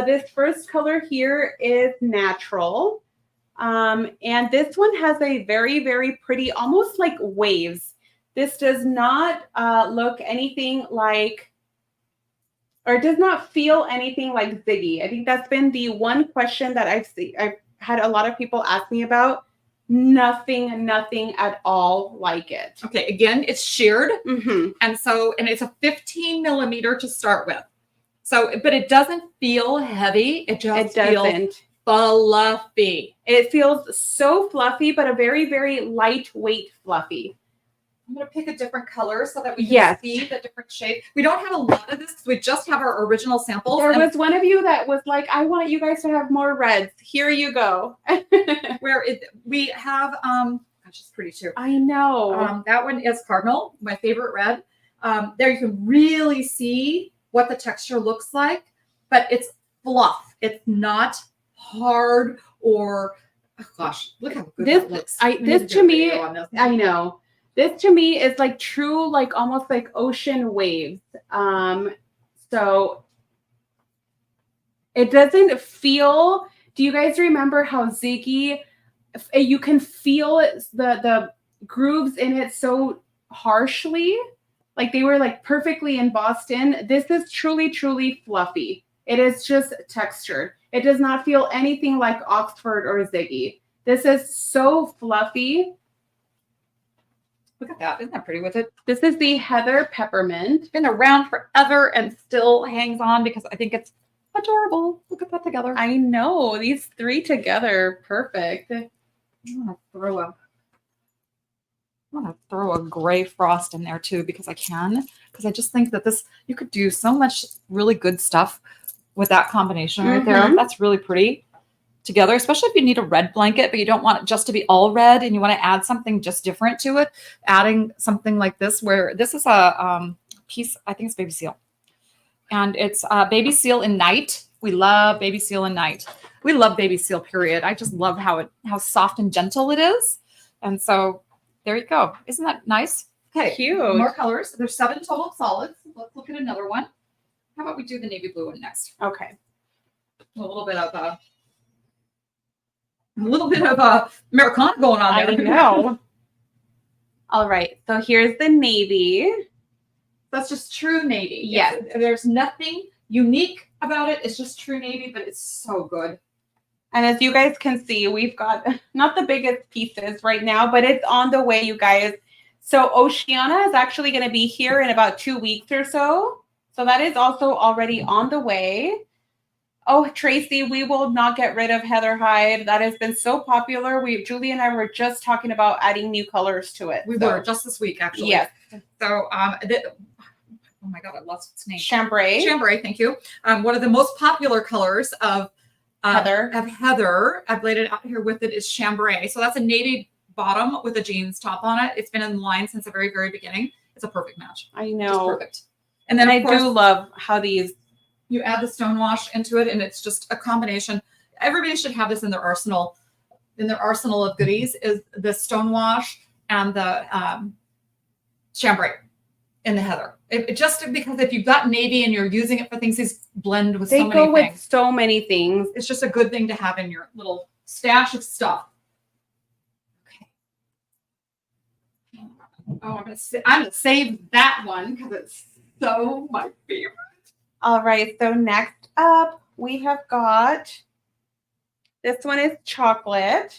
This first color here is natural. And this one has a very pretty, almost like waves. This does not look anything like, or does not feel anything like Ziggy. I think that's been the one question that I've had a lot of people ask me about. Nothing at all like it. Okay, again, it's sheared. Mm-hmm. And it's a 15 millimeter to start with. So, but it doesn't feel heavy. It just feels fluffy. It feels so fluffy, but a very lightweight fluffy. I'm going to pick a different color so that we can see the different shape. We don't have a lot of this because we just have our original samples. There was one of you that was like, I want you guys to have more reds. Here you go. We have, gosh, it's pretty too. I know. That one is Cardinal, my favorite red. There you can really see what the texture looks like, but it's fluff. It's not hard or, oh gosh, look how good that looks. This to me, I know. This to me is like true, like almost like ocean waves. So it doesn't feel, do you guys remember how Ziggy, you can feel the grooves in it so harshly? Like they were like perfectly embossed in. This is truly fluffy. It is just textured. It does not feel anything like Oxford or Ziggy. This is so fluffy. Look at that. Isn't that pretty with it? This is the Heather Peppermint. It's been around forever and still hangs on because I think it's adorable. Look at that together. I know. These three together. Perfect. I'm gonna throw a gray frost in there too because I can. Because I just think that you could do so much really good stuff with that combination right there. That's really pretty together, especially if you need a red blanket, but you don't want it just to be all red and you want to add something just different to it. Adding something like this, where this is a piece, I think it's baby seal. And it's baby seal in night We love baby seal and night. We love baby seal, period. I just love how soft and gentle it is. And so there you go. Isn't that nice? Okay, Cute. more colors. There's 7 total solids. Let's look at another one. How about we do the navy blue one next? Okay. A little bit of Americana going on there. I know. All right. So here's the navy. That's just true navy. Yes. There's nothing unique about it. It's just true navy, but it's so good. And as you guys can see, we've got not the biggest pieces right now, but it's on the way, you guys. So Oceana is actually going to be here in about 2 weeks or so. So that is also already on the way. Oh, Tracy, we will not get rid of Heather Hyde. That has been so popular. Julie and I were just talking about adding new colors to it. We were just this week, actually. Yes. So, oh my God, I lost its name. Chambray. Chambray, thank you. One of the most popular colors of Heather. I've laid it out here with it is chambray. So that's a navy bottom with a jeans top on it. It's been in the line since the very, very beginning. It's a perfect match. I Just know. perfect. And then I of course, do love how these. you add the stone wash into it, and it's just a combination. Everybody should have this in their arsenal. In their arsenal of goodies is the stone wash and the chambray in the heather. Just because if you've got navy and you're using it for things, these blend with so many They go with things. so many things. It's just a good thing to have in your little stash of stuff. Okay. Oh, I'm gonna save that one because it's so my favorite. All right. So next up, we have got, this one is chocolate.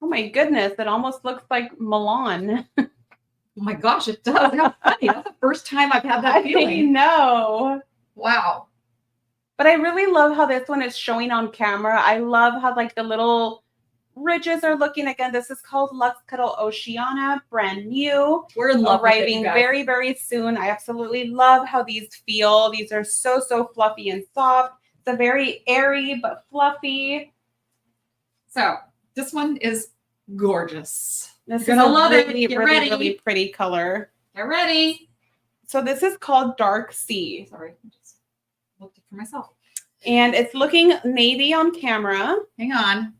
Oh my goodness. It almost looks like Milan. Oh my gosh, it does. How funny. That's the first time I've had that I feeling. know. Wow. But I really love how this one is showing on camera. I love how like the little ridges are looking. Again, this is called Luxe Cuddle Oceana, brand new. We're in love Arriving with it, you guys. very, very soon. I absolutely love how these feel. These are so, so fluffy and soft. It's a very airy but fluffy. So this one is gorgeous. This You're is gonna a love it. really, Get really, ready. really pretty color. Get ready. So this is called Dark Sea. Sorry, I just looked it for myself. And it's looking navy on camera. Hang on.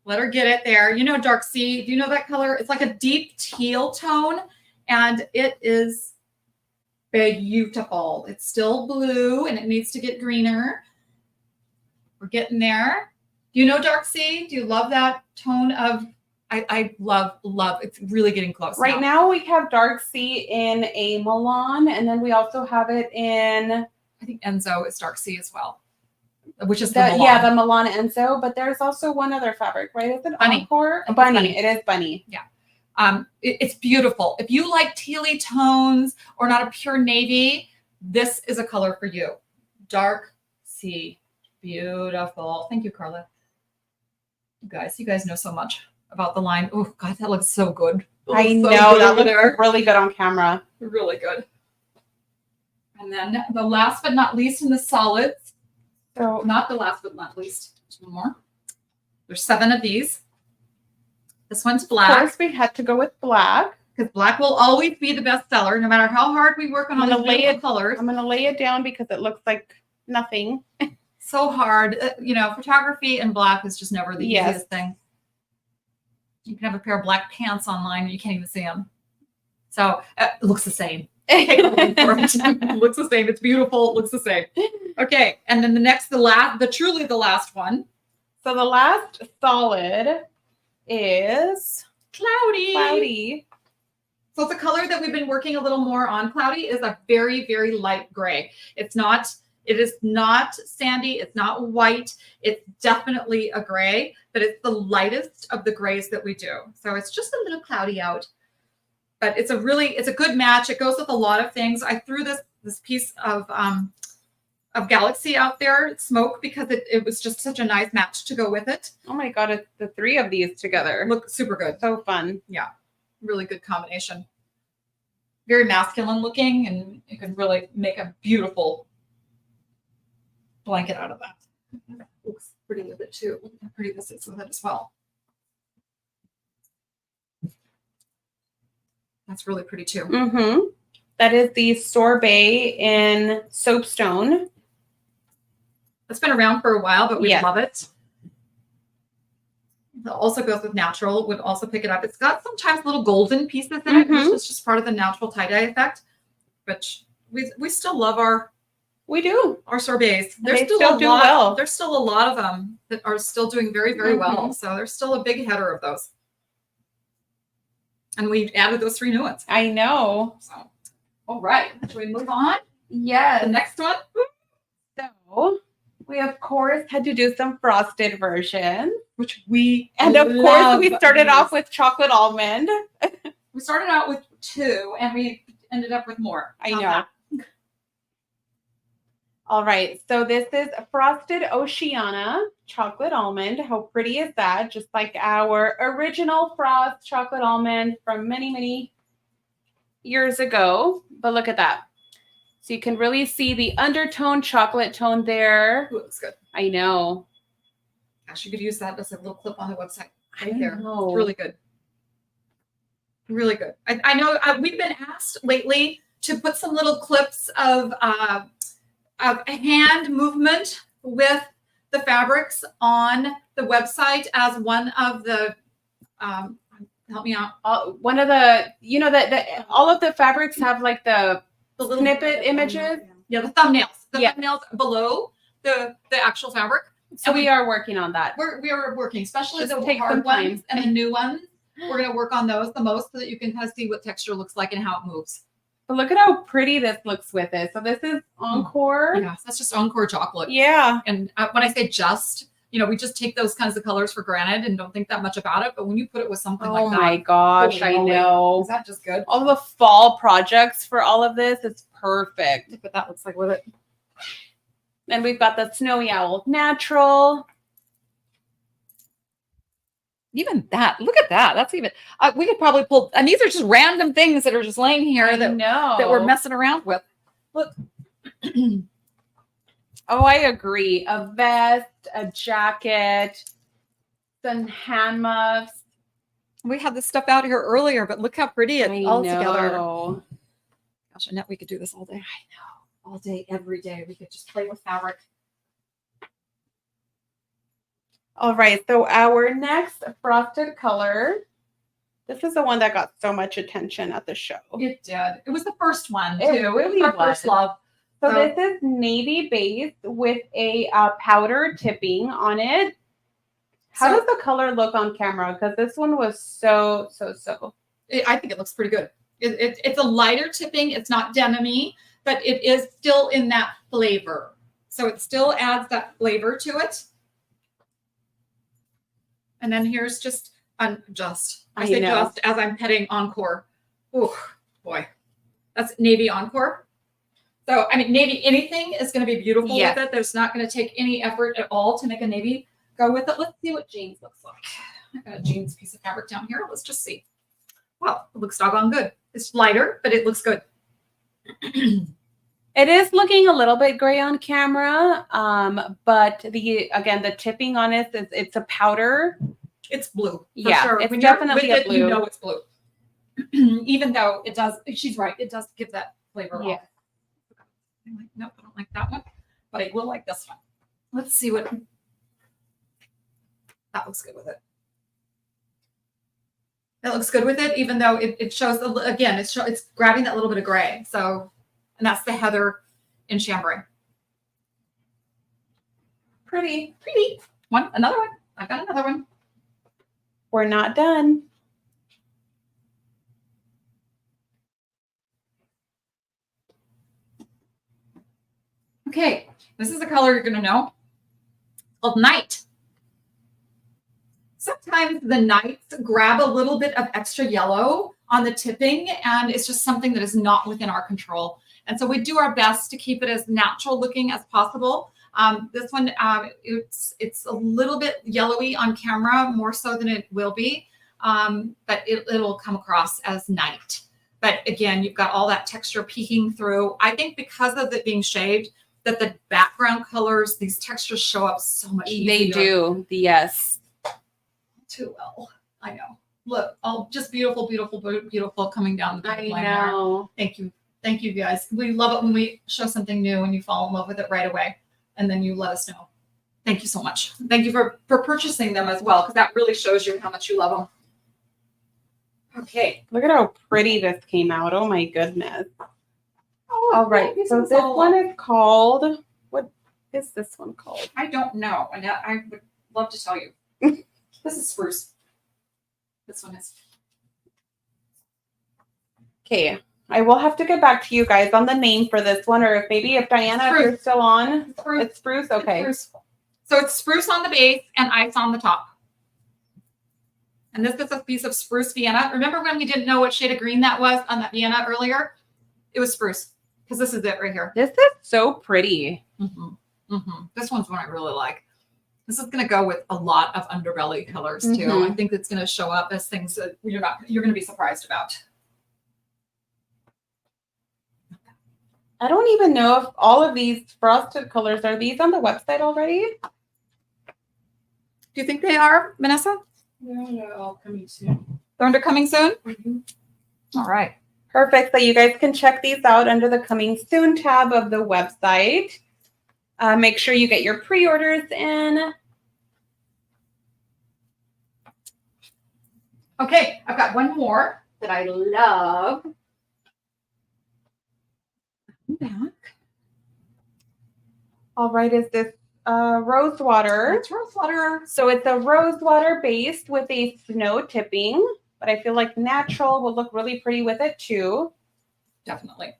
Let her get it there. You know Dark Sea. Do you know that color? It's like a deep teal tone, and it is beautiful. It's still blue, and it needs to get greener. We're getting there. Do you know Dark Sea? Do you love that tone of? I love. It's really getting close. Right now we have Dark Sea in a Milan, and then we also have it in I think Enzo is Dark Sea as well, which is the Milan. Milan Enzo. But there's also one other fabric, right? Is it Bunny. Encore? I think it's Bunny. bunny. It is bunny. It's beautiful. If you like tealy tones or not a pure navy, this is a color for you. Dark Sea. Beautiful. Thank you, Carla. You guys know so much about the line. Oh, God, that looks so good. I So know good that over looks really good on camera. really good. And then the last but not least in the solids. So not the last but not least. There's one more. There's 7 of these. This one's black. First, we had to go with black. Because black will always be the best seller, no matter how hard we work on all I'm the gonna lay beautiful it- colors. I'm going to lay it down because it looks like nothing. So hard. Photography and black is just never the Yes. easiest thing. You can have a pair of black pants online and you can't even see them. So it looks the same. It looks the same. It's beautiful. It looks the same. Okay. And then truly the last one. So the last solid is cloudy. So it's a color that we've been working a little more on. Cloudy is a very, very light gray. It is not sandy. It's not white. It's definitely a gray, but it's the lightest of the grays that we do. So it's just a little cloudy out, but it's a good match. It goes with a lot of things. I threw this piece of Galaxy out there, smoke, because it was just such a nice match to go with it. Oh my God, it's the 3 of these together. Look super good. So fun. Really good combination. Very masculine looking, and you can really make a beautiful blanket out of that. Looks pretty with it too. Look how pretty this is with it as well. That's really pretty too. Mm-hmm. That is the sorbet in soapstone. It's been around for a while, but we Yes. love it. It also goes with natural. Would also pick it up. It's got sometimes little golden pieces in it, which is just part of the natural tie-dye effect. But we still love our sorbets. They still do well. There's still a lot of them that are still doing very, very well. So there's still a big header of those. And we added those 3 new ones. I know. So, all right. Should we move on? Yes. The next one. So we of course had to do some frosted versions. Which we And of course we started off with chocolate almond. We started out with 2 and we ended up with more. I know. All right, so this is Frosted Oceana chocolate almond. How pretty is that? Just like our original Frost chocolate almond from many, many years ago. But look at that. So you can really see the undertone chocolate tone there. Ooh, it looks good. I know. Gosh, you could use that as a little clip on the website. I Right there. know. It's really good. Really good. I know we've been asked lately to put some little clips of a hand movement with the fabrics on the website as one of the help me out. One of the, you know, that all of the fabrics have like the little snippet images. Yeah, the thumbnails. The Yeah. thumbnails below the actual fabric. So we are working on that. We are working, especially Just the take some hard time. ones and the new ones. We're gonna work on those the most so that you can kind of see what texture looks like and how it moves. But look at how pretty this looks with it. So this is Encore. Yeah, that's just Encore chocolate. Yeah. And when I say just, we just take those kinds of colors for granted and don't think that much about it. But when you put it with something Oh like that, my gosh, I holy moly. know. Is that just good? All the fall projects for all of this, it's perfect. Look what that looks like with it. And we've got the Snowy Owl Natural. Even that, look at that. That's even, we could probably pull, and these are just random things that are just laying here I that know. we're messing around with. Look. Oh, I agree. A vest, a jacket, some hand muffs. We had this stuff out here earlier, but look how pretty it's all together. know. Gosh, Annette, we could do this all day. I know. All day, every day. We could just play with fabric. All right, so our next frosted color. This is the one that got so much attention at the show. It did. It was the first one, It too. really it was our was. first love. So So- this is navy base with a powder tipping on it. How So- does the color look on camera? Because this one was so. I think it looks pretty good. It's a lighter tipping. It's not denim-y, but it is still in that flavor. So it still adds that flavor to it. And then here's just I say know. just as I'm petting Encore. Oh boy, that's navy Encore. So I mean, navy anything is going to be beautiful Yes. with it. There's not going to take any effort at all to make a navy go with it. Let's see what jeans looks like. I got a jeans piece of fabric down here. Let's just see. Well, it looks doggone good. It's lighter, but it looks good. It is looking a little bit gray on camera, but the tipping on it is it's a powder. It's blue. For Yeah, sure. it's When you're definitely with a it, blue. You know it's blue. Even though it does, she's right. It does give that flavor Yeah. off. Nope, I don't like that one, but I will like this one. Let's see what that looks good with it. That looks good with it, even though it shows again. It's grabbing that little bit of gray. So, and that's the heather in chambray. Pretty. Another one. I got another one. We're not done. Okay, this is a color you're going to know. It's called Night. Sometimes the nights grab a little bit of extra yellow on the tipping, and it's just something that is not within our control. And so we do our best to keep it as natural looking as possible. This one, it's a little bit yellowy on camera, more so than it will be, but it'll come across as night. But again, you've got all that texture peeking through. I think because of it being shaved, that the background colors, these textures show up so much easier. They do. Yes. Too well. I know. Look, all just beautiful, beautiful, beautiful coming down the I line there. know. Thank you. Thank you guys. We love it when we show something new and you fall in love with it right away. And then you let us know. Thank you so much. Thank you for purchasing them as well, because that really shows you how much you love them. Okay, look at how pretty this came out. Oh my goodness. Oh, All right, so this one is called, what is this one called? I don't know, and I would love to tell you. This is spruce. This one is. Okay, I will have to get back to you guys on the name for this one, or if Diana, if you're still on, Spruce. it's spruce. Okay. It's spruce. So it's spruce on the base and ice on the top. And this is a piece of spruce Vienna. Remember when we didn't know what shade of green that was on that Vienna earlier? It was spruce, because this is it right here. This is so pretty. This one's one I really like. This is going to go with a lot of underbelly colors too. I think it's going to show up as things that you're going to be surprised about. I don't even know if all of these frosted colors, are these on the website already? Do you think they are, Vanessa? No, coming soon. They're coming soon? All right. Perfect. So you guys can check these out under the coming soon tab of the website. Make sure you get your pre-orders in. Okay, I've got one more that I love. Back. All right, is this rose water? It's rose water. So it's a rose water based with a snow tipping, but I feel like natural will look really pretty with it too. Definitely.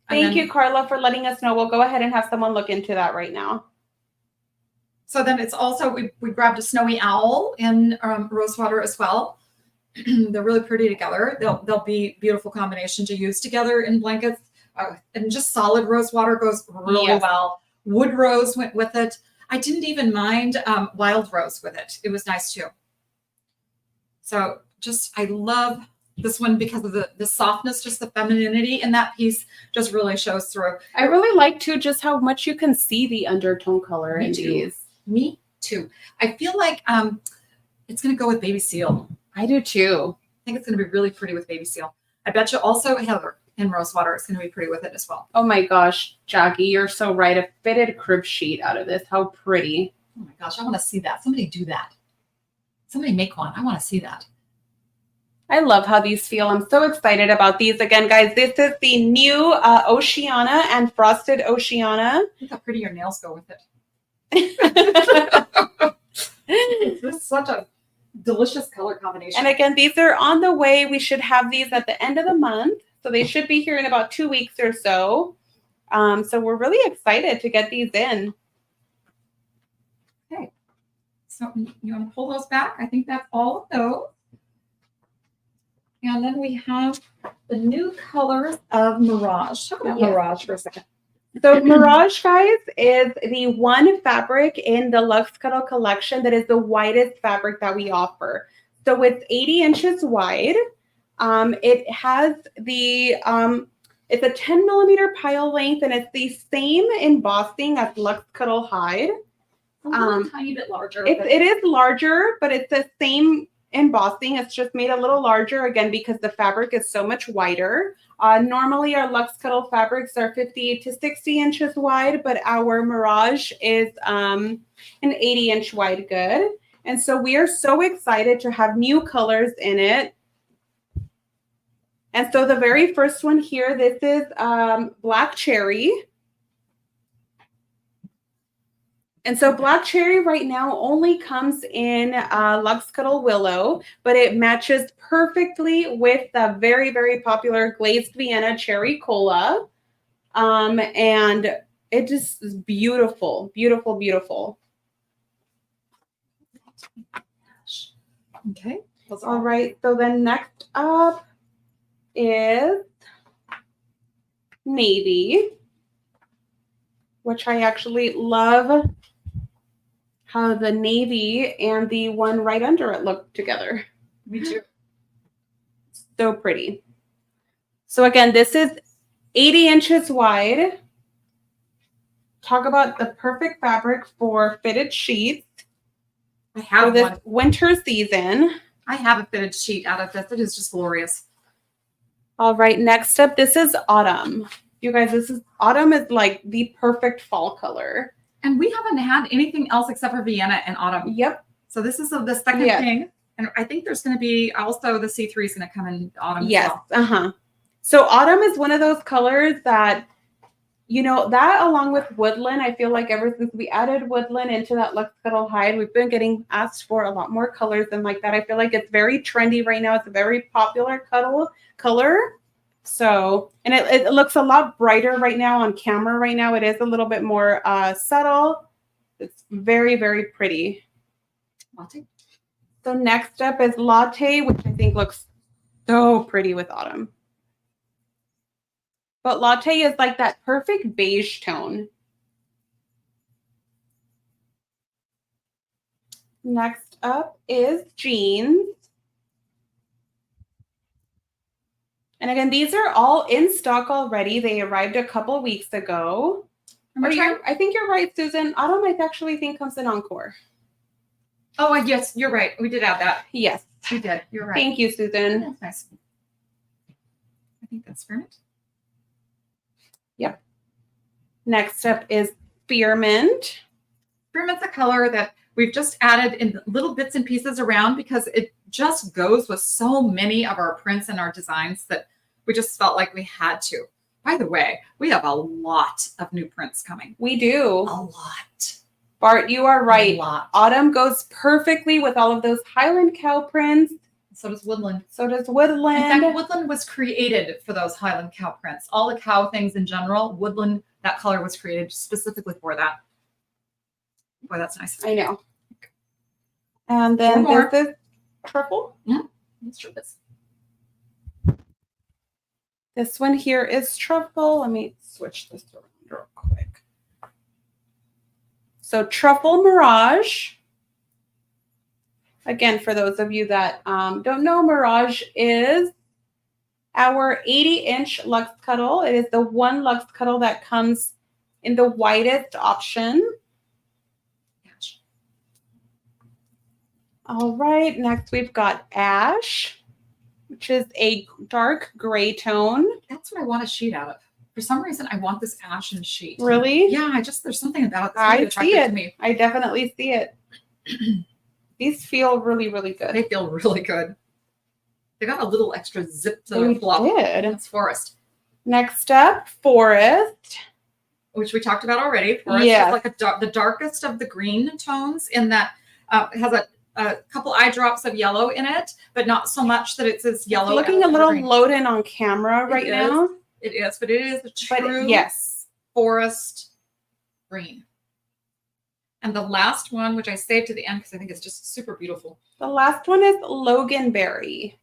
Thank you, Carla, for letting us know. We'll go ahead and have someone look into that right now. So then it's also, we grabbed a snowy owl in rosewater as well. They're really pretty together. They'll be beautiful combination to use together in blankets. And just solid rosewater goes really well. Wood rose went with it. I didn't even mind wild rose with it. It was nice too. So I love this one because of the softness, just the femininity in that piece just really shows through. I really like too just how much you can see the undertone color in these. Me too. I feel like it's going to go with baby seal. I do too. I think it's going to be really pretty with baby seal. I bet you also Heather in rosewater is going to be pretty with it as well. Oh my gosh, Jackie, you're so right. A fitted crib sheet out of this. How pretty. Oh my gosh, I want to see that. Somebody do that. Somebody make one. I want to see that. I love how these feel. I'm so excited about these. Again, guys, this is the new Oceana and Frosted Oceana. Look how pretty your nails go with it. It's just such a delicious color combination. And again, these are on the way. We should have these at the end of the month. So they should be here in about 2 weeks or so. So we're really excited to get these in. Okay. So you want to pull those back? I think that's all of those. And then we have the new colors of Mirage. Talk about Mirage for a second. So Mirage, guys, is the one fabric in the Luxe Cuddle collection that is the widest fabric that we offer. So it's 80 inches wide. It has the, it's a 10 millimeter pile length, and it's the same embossing as Luxe Cuddle Hide. A little tiny bit larger. It is larger, but it's the same embossing. It's just made a little larger, again, because the fabric is so much wider. Normally, our Luxe Cuddle fabrics are 50 to 60 inches wide, but our Mirage is an 80-inch wide good. And so we are so excited to have new colors in it. And so the very first one here, this is Black Cherry. And so Black Cherry right now only comes in Luxe Cuddle Willow, but it matches perfectly with the very, very popular Glazed Vienna Cherry Cola. And it just is beautiful, beautiful, beautiful. Okay. All right. So then next up is Navy, which I actually love how the navy and the one right under it look together. Me too. So pretty. So again, this is 80 inches wide. Talk about the perfect fabric for fitted sheets. I have for this one. winter season. I have a fitted sheet out of this. It is just glorious. All right, next up, this is autumn. You guys, autumn is like the perfect fall color. And we haven't had anything else except for Vienna and autumn. Yep. So this is the second thing. And I think there's going to be also the C3 is going to come in autumn Yes. as well. So autumn is one of those colors that, you know, that along with woodland, I feel like ever since we added woodland into that Luxe Cuddle hide, we've been getting asked for a lot more colors and like that. I feel like it's very trendy right now. It's a very popular cuddle color. So, and it looks a lot brighter right now on camera right now. It is a little bit more subtle. It's very, very pretty. Latte. So next up is Latte, which I think looks so pretty with autumn. But Latte is like that perfect beige tone. Next up is Jeans. And again, these are all in stock already. They arrived a couple weeks ago. I think you're right, Susan. Autumn, I actually think comes in Encore. Oh, yes, you're right. We did add that. Yes. We did. You're right. Thank you, Susan. That's nice. I think that's Spearmint. Yep. Next up is Spearmint. Spearmint's a color that we've just added in little bits and pieces around because it just goes with so many of our prints and our designs that we just felt like we had to. By the way, we have a lot of new prints coming. We do. A lot. Bart, you are right. A lot. Autumn goes perfectly with all of those Highland cow prints. So does Woodland. So does Woodland. In fact, Woodland was created for those Highland cow prints. All the cow things in general, Woodland, that color was created specifically for that. Boy, that's nice. I know. And then One this is Truffle. Yeah, let's try this. This one here is Truffle. Let me switch this around real quick. So Truffle Mirage. Again, for those of you that don't know, Mirage is our 80-inch Luxe Cuddle. It is the one Luxe Cuddle that comes in the widest option. All right, next we've got Ash, which is a dark gray tone. That's what I want a sheet out of. For some reason, I want this ashen sheet. Really? Yeah, there's something about it that's I really attractive see it. to me. I definitely see it. These feel really, really good. They feel really good. They got a little extra zip to They their fluff. did. That's Forest, Next up, Forest. which we talked about already. Forest Yes. is like the darkest of the green tones in that it has a couple eye drops of yellow in it, but not so much that it's as yellow. It's looking as a little green. loaded on camera right It now. is. It is, but it is a true But yes. forest green. And the last one, which I saved to the end because I think it's just super beautiful. The last one is Loganberry.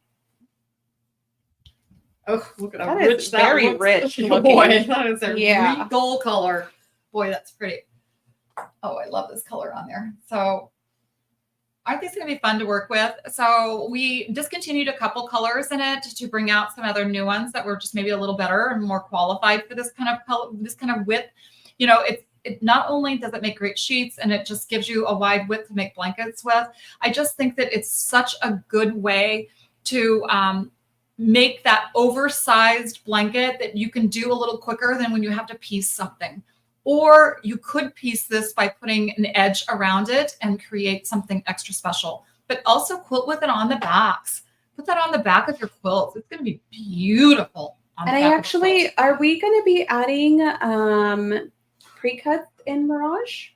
Oh, look at how That is rich that very looks. rich Boy, looking. that is a Yeah. regal color. Boy, that's pretty. Oh, I love this color on there. So I think it's going to be fun to work with. So we discontinued a couple colors in it to bring out some other new ones that were just maybe a little better and more qualified for this kind of color, this kind of width. You know, it not only does it make great sheets and it just gives you a wide width to make blankets with. I just think that it's such a good way to make that oversized blanket that you can do a little quicker than when you have to piece something. Or you could piece this by putting an edge around it and create something extra special, but also quilt with it on the backs. Put that on the back of your quilts. It's going to be beautiful. On And the I back of actually, quilts. are we going to be adding pre-cuts in Mirage?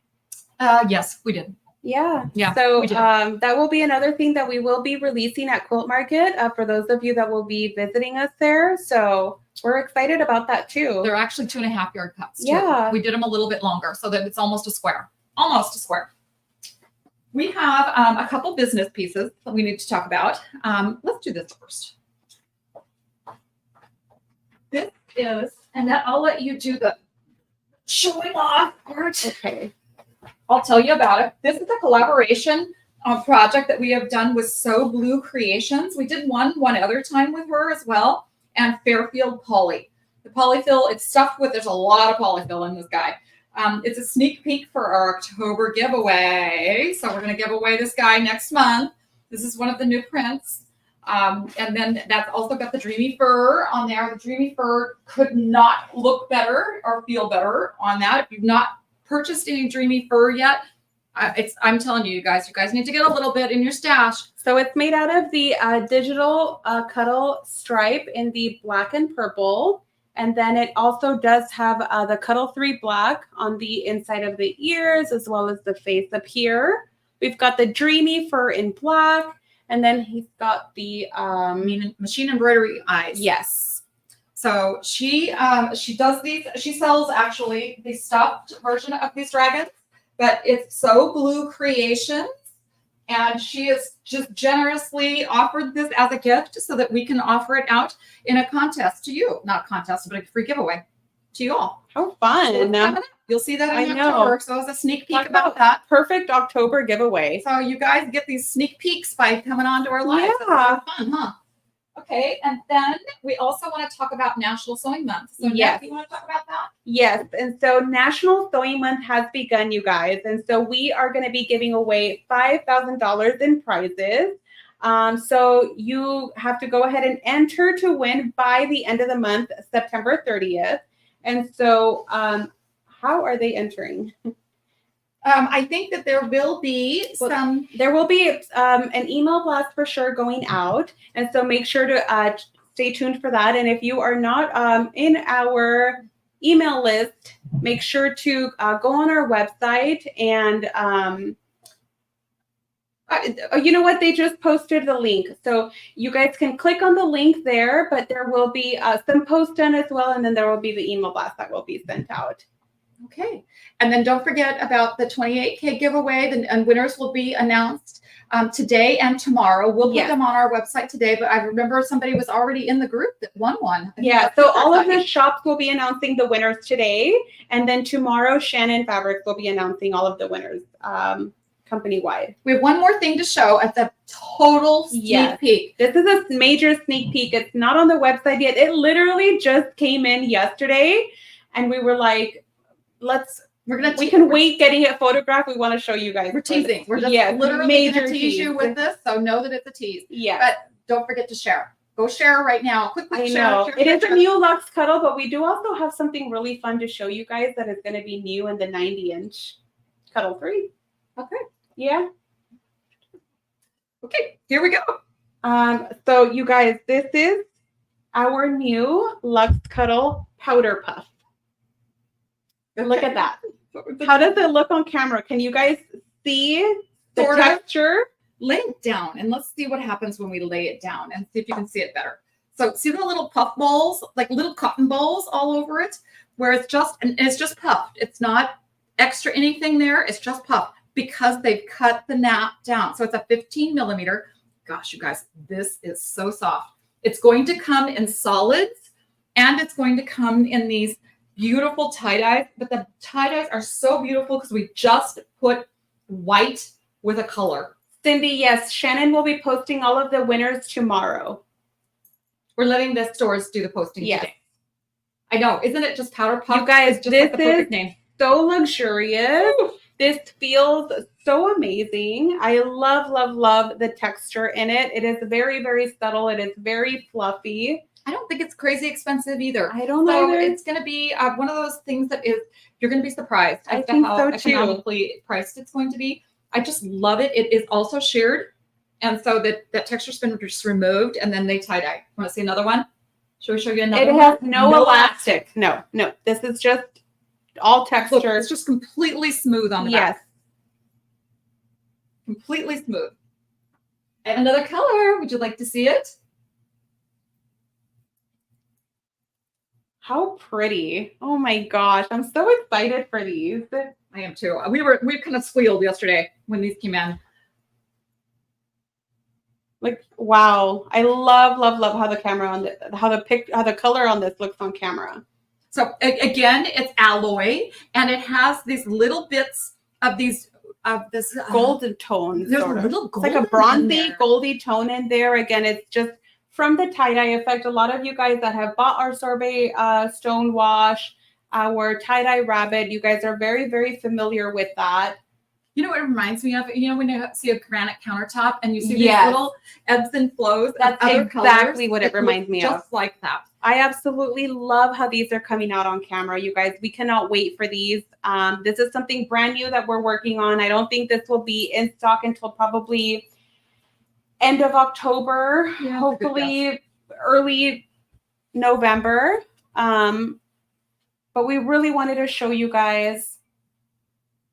Yes, we did. Yeah. Yeah, So we did. that will be another thing that we will be releasing at Quilt Market for those of you that will be visiting us there. So we're excited about that too. They're actually 2.5 yard cuts. Too. Yeah. We did them a little bit longer so that it's almost a square. Almost a square. We have a couple business pieces that we need to talk about. Let's do this first. This is, and then I'll let you do the showing off part. Okay. I'll tell you about it. This is a collaboration project that we have done with So Blue Creations. We did one other time with her as well, and Fairfield Poly. The polyfill, it's stuffed with, there's a lot of polyfill in this guy. It's a sneak peek for our October giveaway. So we're going to give away this guy next month. This is one of the new prints. And then that's also got the dreamy fur on there. The dreamy fur could not look better or feel better on that. If you've not purchased any dreamy fur yet, I'm telling you, you guys need to get a little bit in your stash. So it's made out of the digital Cuddle stripe in the black and purple. And then it also does have the Cuddle 3 black on the inside of the ears, as well as the face up here. We've got the dreamy fur in black. And then he's got the Machine embroidery eyes. yes. So she does these. She sells actually the stuffed version of these dragons, but it's So Blue Creations, and she has just generously offered this as a gift so that we can offer it out in a contest to you. Not a contest, but a free giveaway to you all. How So fun. it's coming up. You'll see that in I know. October. So as a sneak peek Talk about about that. Perfect October giveaway. So you guys get these sneak peeks by coming on to our live. That's a Yeah. lot of fun, huh? Okay, and then we also want to talk about National Sewing Month. So Yes. Annette, you want to talk about that? Yes, and so National Sewing Month has begun, you guys, and so we are going to be giving away $5,000 in prizes. So you have to go ahead and enter to win by the end of the month, September 30th. And so, how are they entering? I think that there will be some. There will be an email blast for sure going out, and so make sure to stay tuned for that. And if you are not in our email list, make sure to go on our website and you know what? They just posted the link, so you guys can click on the link there. But there will be some posts done as well, and then there will be the email blast that will be sent out. Okay, and then don't forget about the 28K giveaway, and winners will be announced today and tomorrow. We'll put Yes. them on our website today, but I remember somebody was already in the group that won one. Yeah, so all of the shops will be announcing the winners today, and then tomorrow Shannon Fabrics will be announcing all of the winners company-wide. We have one more thing to show at the total sneak Yes. peek. This is a major sneak peek. It's not on the website yet. It literally just came in yesterday, and we were like, we can wait getting it photographed. We want to show you guys. We're teasing. We're just Yeah, literally major going to tease you tease. with this, so know that it's a tease. Yeah. But don't forget to share. Go share right now. Quickly I share. know. Share, It is share. a new Luxe Cuddle, but we do also have something really fun to show you guys that is going to be new in the 90-inch Cuddle 3. Okay. Yeah. Okay, here we go. So you guys, this is our new Luxe Cuddle Powder Puff. Look at that. How does it look on camera? Can you guys see the Sort of. texture? Lay it down and let's see what happens when we lay it down and see if you can see it better. So see the little puff balls, like little cotton balls all over it, where it's just puffed. It's not extra anything there. It's just puffed because they've cut the nap down. So it's a 15 millimeter. Gosh, you guys, this is so soft. It's going to come in solids and it's going to come in these beautiful tie-dyes, but the tie-dyes are so beautiful because we just put white with a color. Cindy, yes, Shannon will be posting all of the winners tomorrow. We're letting the stores do the posting Yes. today. I know. Isn't it just powder puff? You guys, It's just like the this perfect is name. So luxurious. This feels so amazing. I love, love, love the texture in it. It is very, very subtle. It is very fluffy. I don't think it's crazy expensive either. I don't So either. it's going to be one of those things that is, you're going to be surprised I as to think how so, too. economically priced it's going to be. I just love it. It is also sheared. And so that texture's been just removed and then they tie-dye. Want to see another one? Should we show you another It one? has no elastic. No. This is just all Look, texture. it's just completely smooth on the Yes. back. Completely smooth. And another color. Would you like to see it? How pretty. Oh my gosh. I'm so excited for these. I am too. We kind of squealed yesterday when these came in. Like, wow. I love, love, love how the camera on how the color on this looks on camera. So again, it's alloy and it has these little bits of this Golden tones. There's sort a of. little It's like a golden in bronzy, there. goldy tone in there. Again, it's just from the tie-dye effect. A lot of you guys that have bought our sorbet stone wash, our tie-dye rabbit, you guys are very, very familiar with that. You know what it reminds me of? You know when you see a granite countertop and you see Yes. these little ebbs and flows That's of other exactly colors? what it reminds me of. Just like that. I absolutely love how these are coming out on camera, you guys. We cannot wait for these. This is something brand new that we're working on. I don't think this will be in stock until probably end of October, Yeah, hopefully early November. But we really wanted to show you guys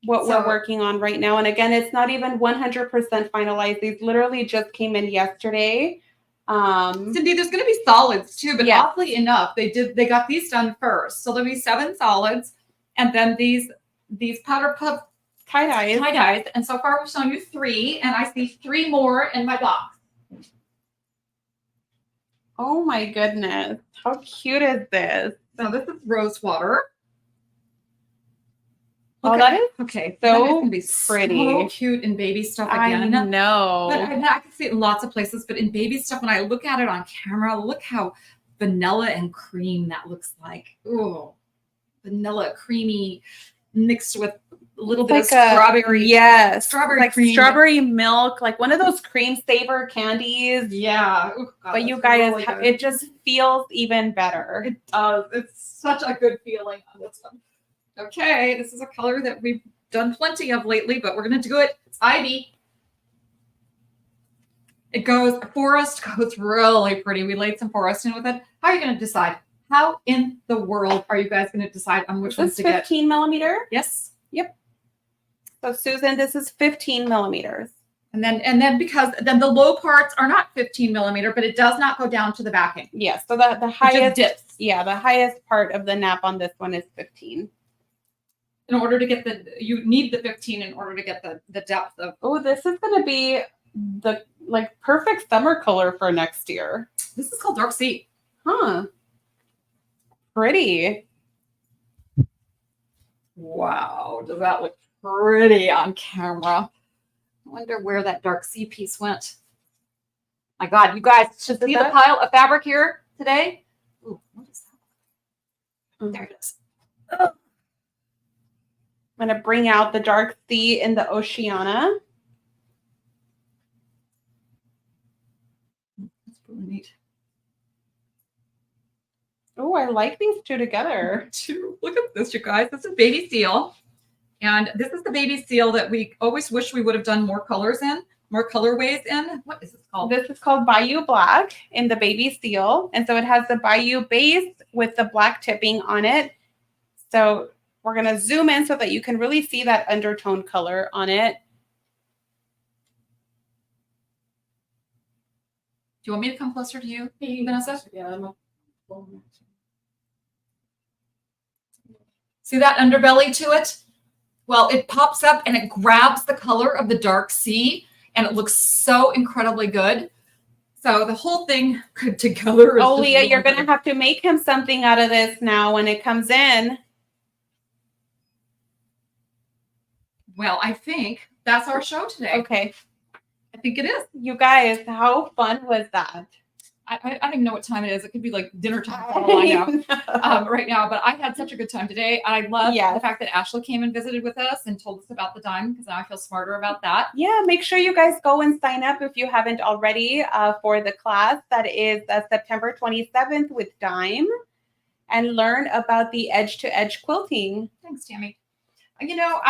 what we're working on right now. And again, it's not even 100% finalized. These literally just came in yesterday. Cindy, there's going to be solids too, but Yes. oddly enough, they got these done first. So there'll be 7 solids, and then these powder puff tie-dyes. And so far we've shown you 3, and I see 3 more in my box. Oh my goodness. How cute is this? So this is rose water. Oh, that is okay. so That is gonna be pretty. So cute in baby stuff again. I know. But I can see it in lots of places, but in baby stuff, when I look at it on camera, look how vanilla and cream that looks like. Ooh, vanilla, creamy, mixed with a little bit of strawberry. Yes. Strawberry like cream. strawberry milk, like one of those cream saver candies. Yeah. Ooh, God, But you that's guys, really good. it just feels even better. It does. It's such a good feeling on this one. Okay, this is a color that we've done plenty of lately, but we're going to do it. It's Ivy. Forest goes really pretty. We laid some forest in with it. How are you going to decide? How in the world are you guys going to decide on which ones This to is get? 15 millimeter. Yes. So Susan, this is 15 millimeters. And then because then the low parts are not 15 millimeter, but it does not go down to the backing. Yes. So the It just highest, dips. yeah, the highest part of the nap on this one is 15. In order to get you need the 15 in order to get the depth of. Oh, this is going to be the like perfect summer color for next year. This is called Dark Sea. Huh. Pretty. Wow, does that look pretty on camera? I wonder where that Dark Sea piece went. My God, you guys should see the pile of fabric here today. Ooh, what is that? There it is. Oh. I'm going to bring out the Dark Sea in the Oceana. That's really neat. Oh, I like these two together. Look at this, you guys. This is baby seal. And this is the baby seal that we always wish we would have done more colors in, more colorways in. What is this called? This is called Bayou Black in the baby seal. And so it has the Bayou base with the black tipping on it. So we're going to zoom in so that you can really see that undertone color on it. Do you want me to come closer to you, Vanessa? Yeah, See that underbelly to it? Well, it pops up and it grabs the color of the Dark Sea, and it looks so incredibly good. So the whole thing put together is Oh, just Leah, really you're going to good. have to make him something out of this now when it comes in. Well, I think that's our show today. Okay. I think it is. You guys, how fun was that? I don't even know what time it is. It could be like dinner time for all I know right now. But I had such a good time today. I love the fact that Ashley came and visited with us and told us about the dime, because now I feel smarter about that. Yeah, make sure you guys go and sign up if you haven't already for the class that is September 27th with Dime, and learn about the edge-to-edge quilting. Thanks, Tammy. You know,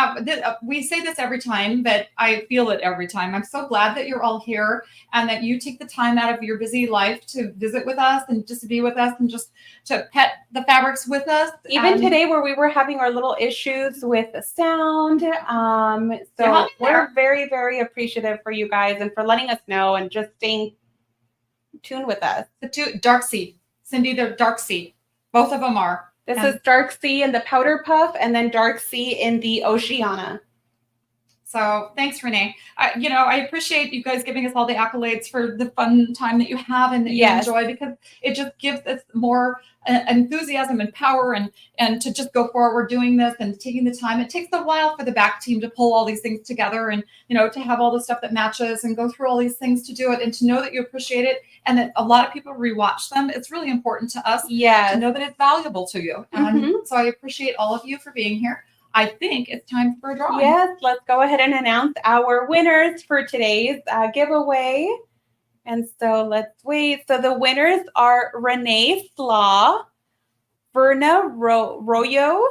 we say this every time, but I feel it every time. I'm so glad that you're all here and that you take the time out of your busy life to visit with us and just to be with us and just to pet the fabrics with us. Even today where we were having our little issues with the sound. So we're very, very appreciative for you guys and for letting us know and just staying tuned with us. The two, Dark Sea. Cindy, they're Dark Sea. Both of them are. This is Dark Sea in the Powder Puff and then Dark Sea in the Oceana. So thanks, Renee. You know, I appreciate you guys giving us all the accolades for the fun time that you have and that you enjoy, because it just gives us more enthusiasm and power and to just go forward doing this and taking the time. It takes a while for the back team to pull all these things together and, you know, to have all the stuff that matches and go through all these things to do it, and to know that you appreciate it and that a lot of people rewatch them. It's really important to us to know that it's valuable to you. And so I appreciate all of you for being here. I think it's time for a drawing. Yes, let's go ahead and announce our winners for today's giveaway. And so let's wait. So the winners are Renee Slaw, Verna Royo,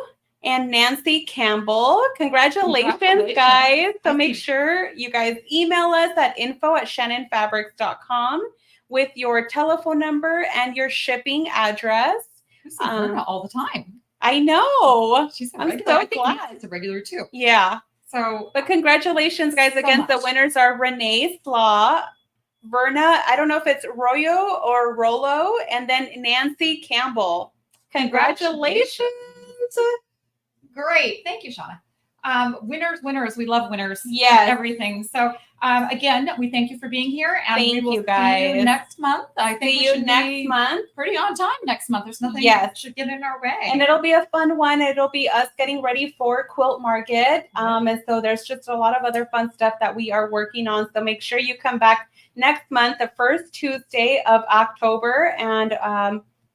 and Nancy Campbell. Congratulations, guys. So make sure you guys email us at info@shannonfabrics.com with your telephone number and your shipping address. We see Verna all the time. I know. She's a I'm regular. so I think glad. Nancy's a regular too. Yeah. So, But congratulations, guys. So Again, the much. winners are Renee Slaw, Verna, I don't know if it's Royo or Rolo, and then Nancy Campbell. Congratulations. great. Thank you, Shauna. Winners. We love winners. Yes. Everything. So, again, we thank you for being here. And we Thank will you, see guys. you next month. I think See we you should next be month. pretty on time next month. There's nothing that should get in our way. And it'll be a fun one. It'll be us getting ready for Quilt Market. And so there's just a lot of other fun stuff that we are working on. So make sure you come back next month, the first Tuesday of October. And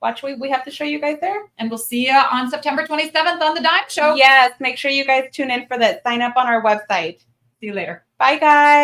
watch, we have to show you guys there. And we'll see you on September 27th on the Dime Show. Yes, make sure you guys tune in for that. Sign up on our website. See you later. Bye, guys.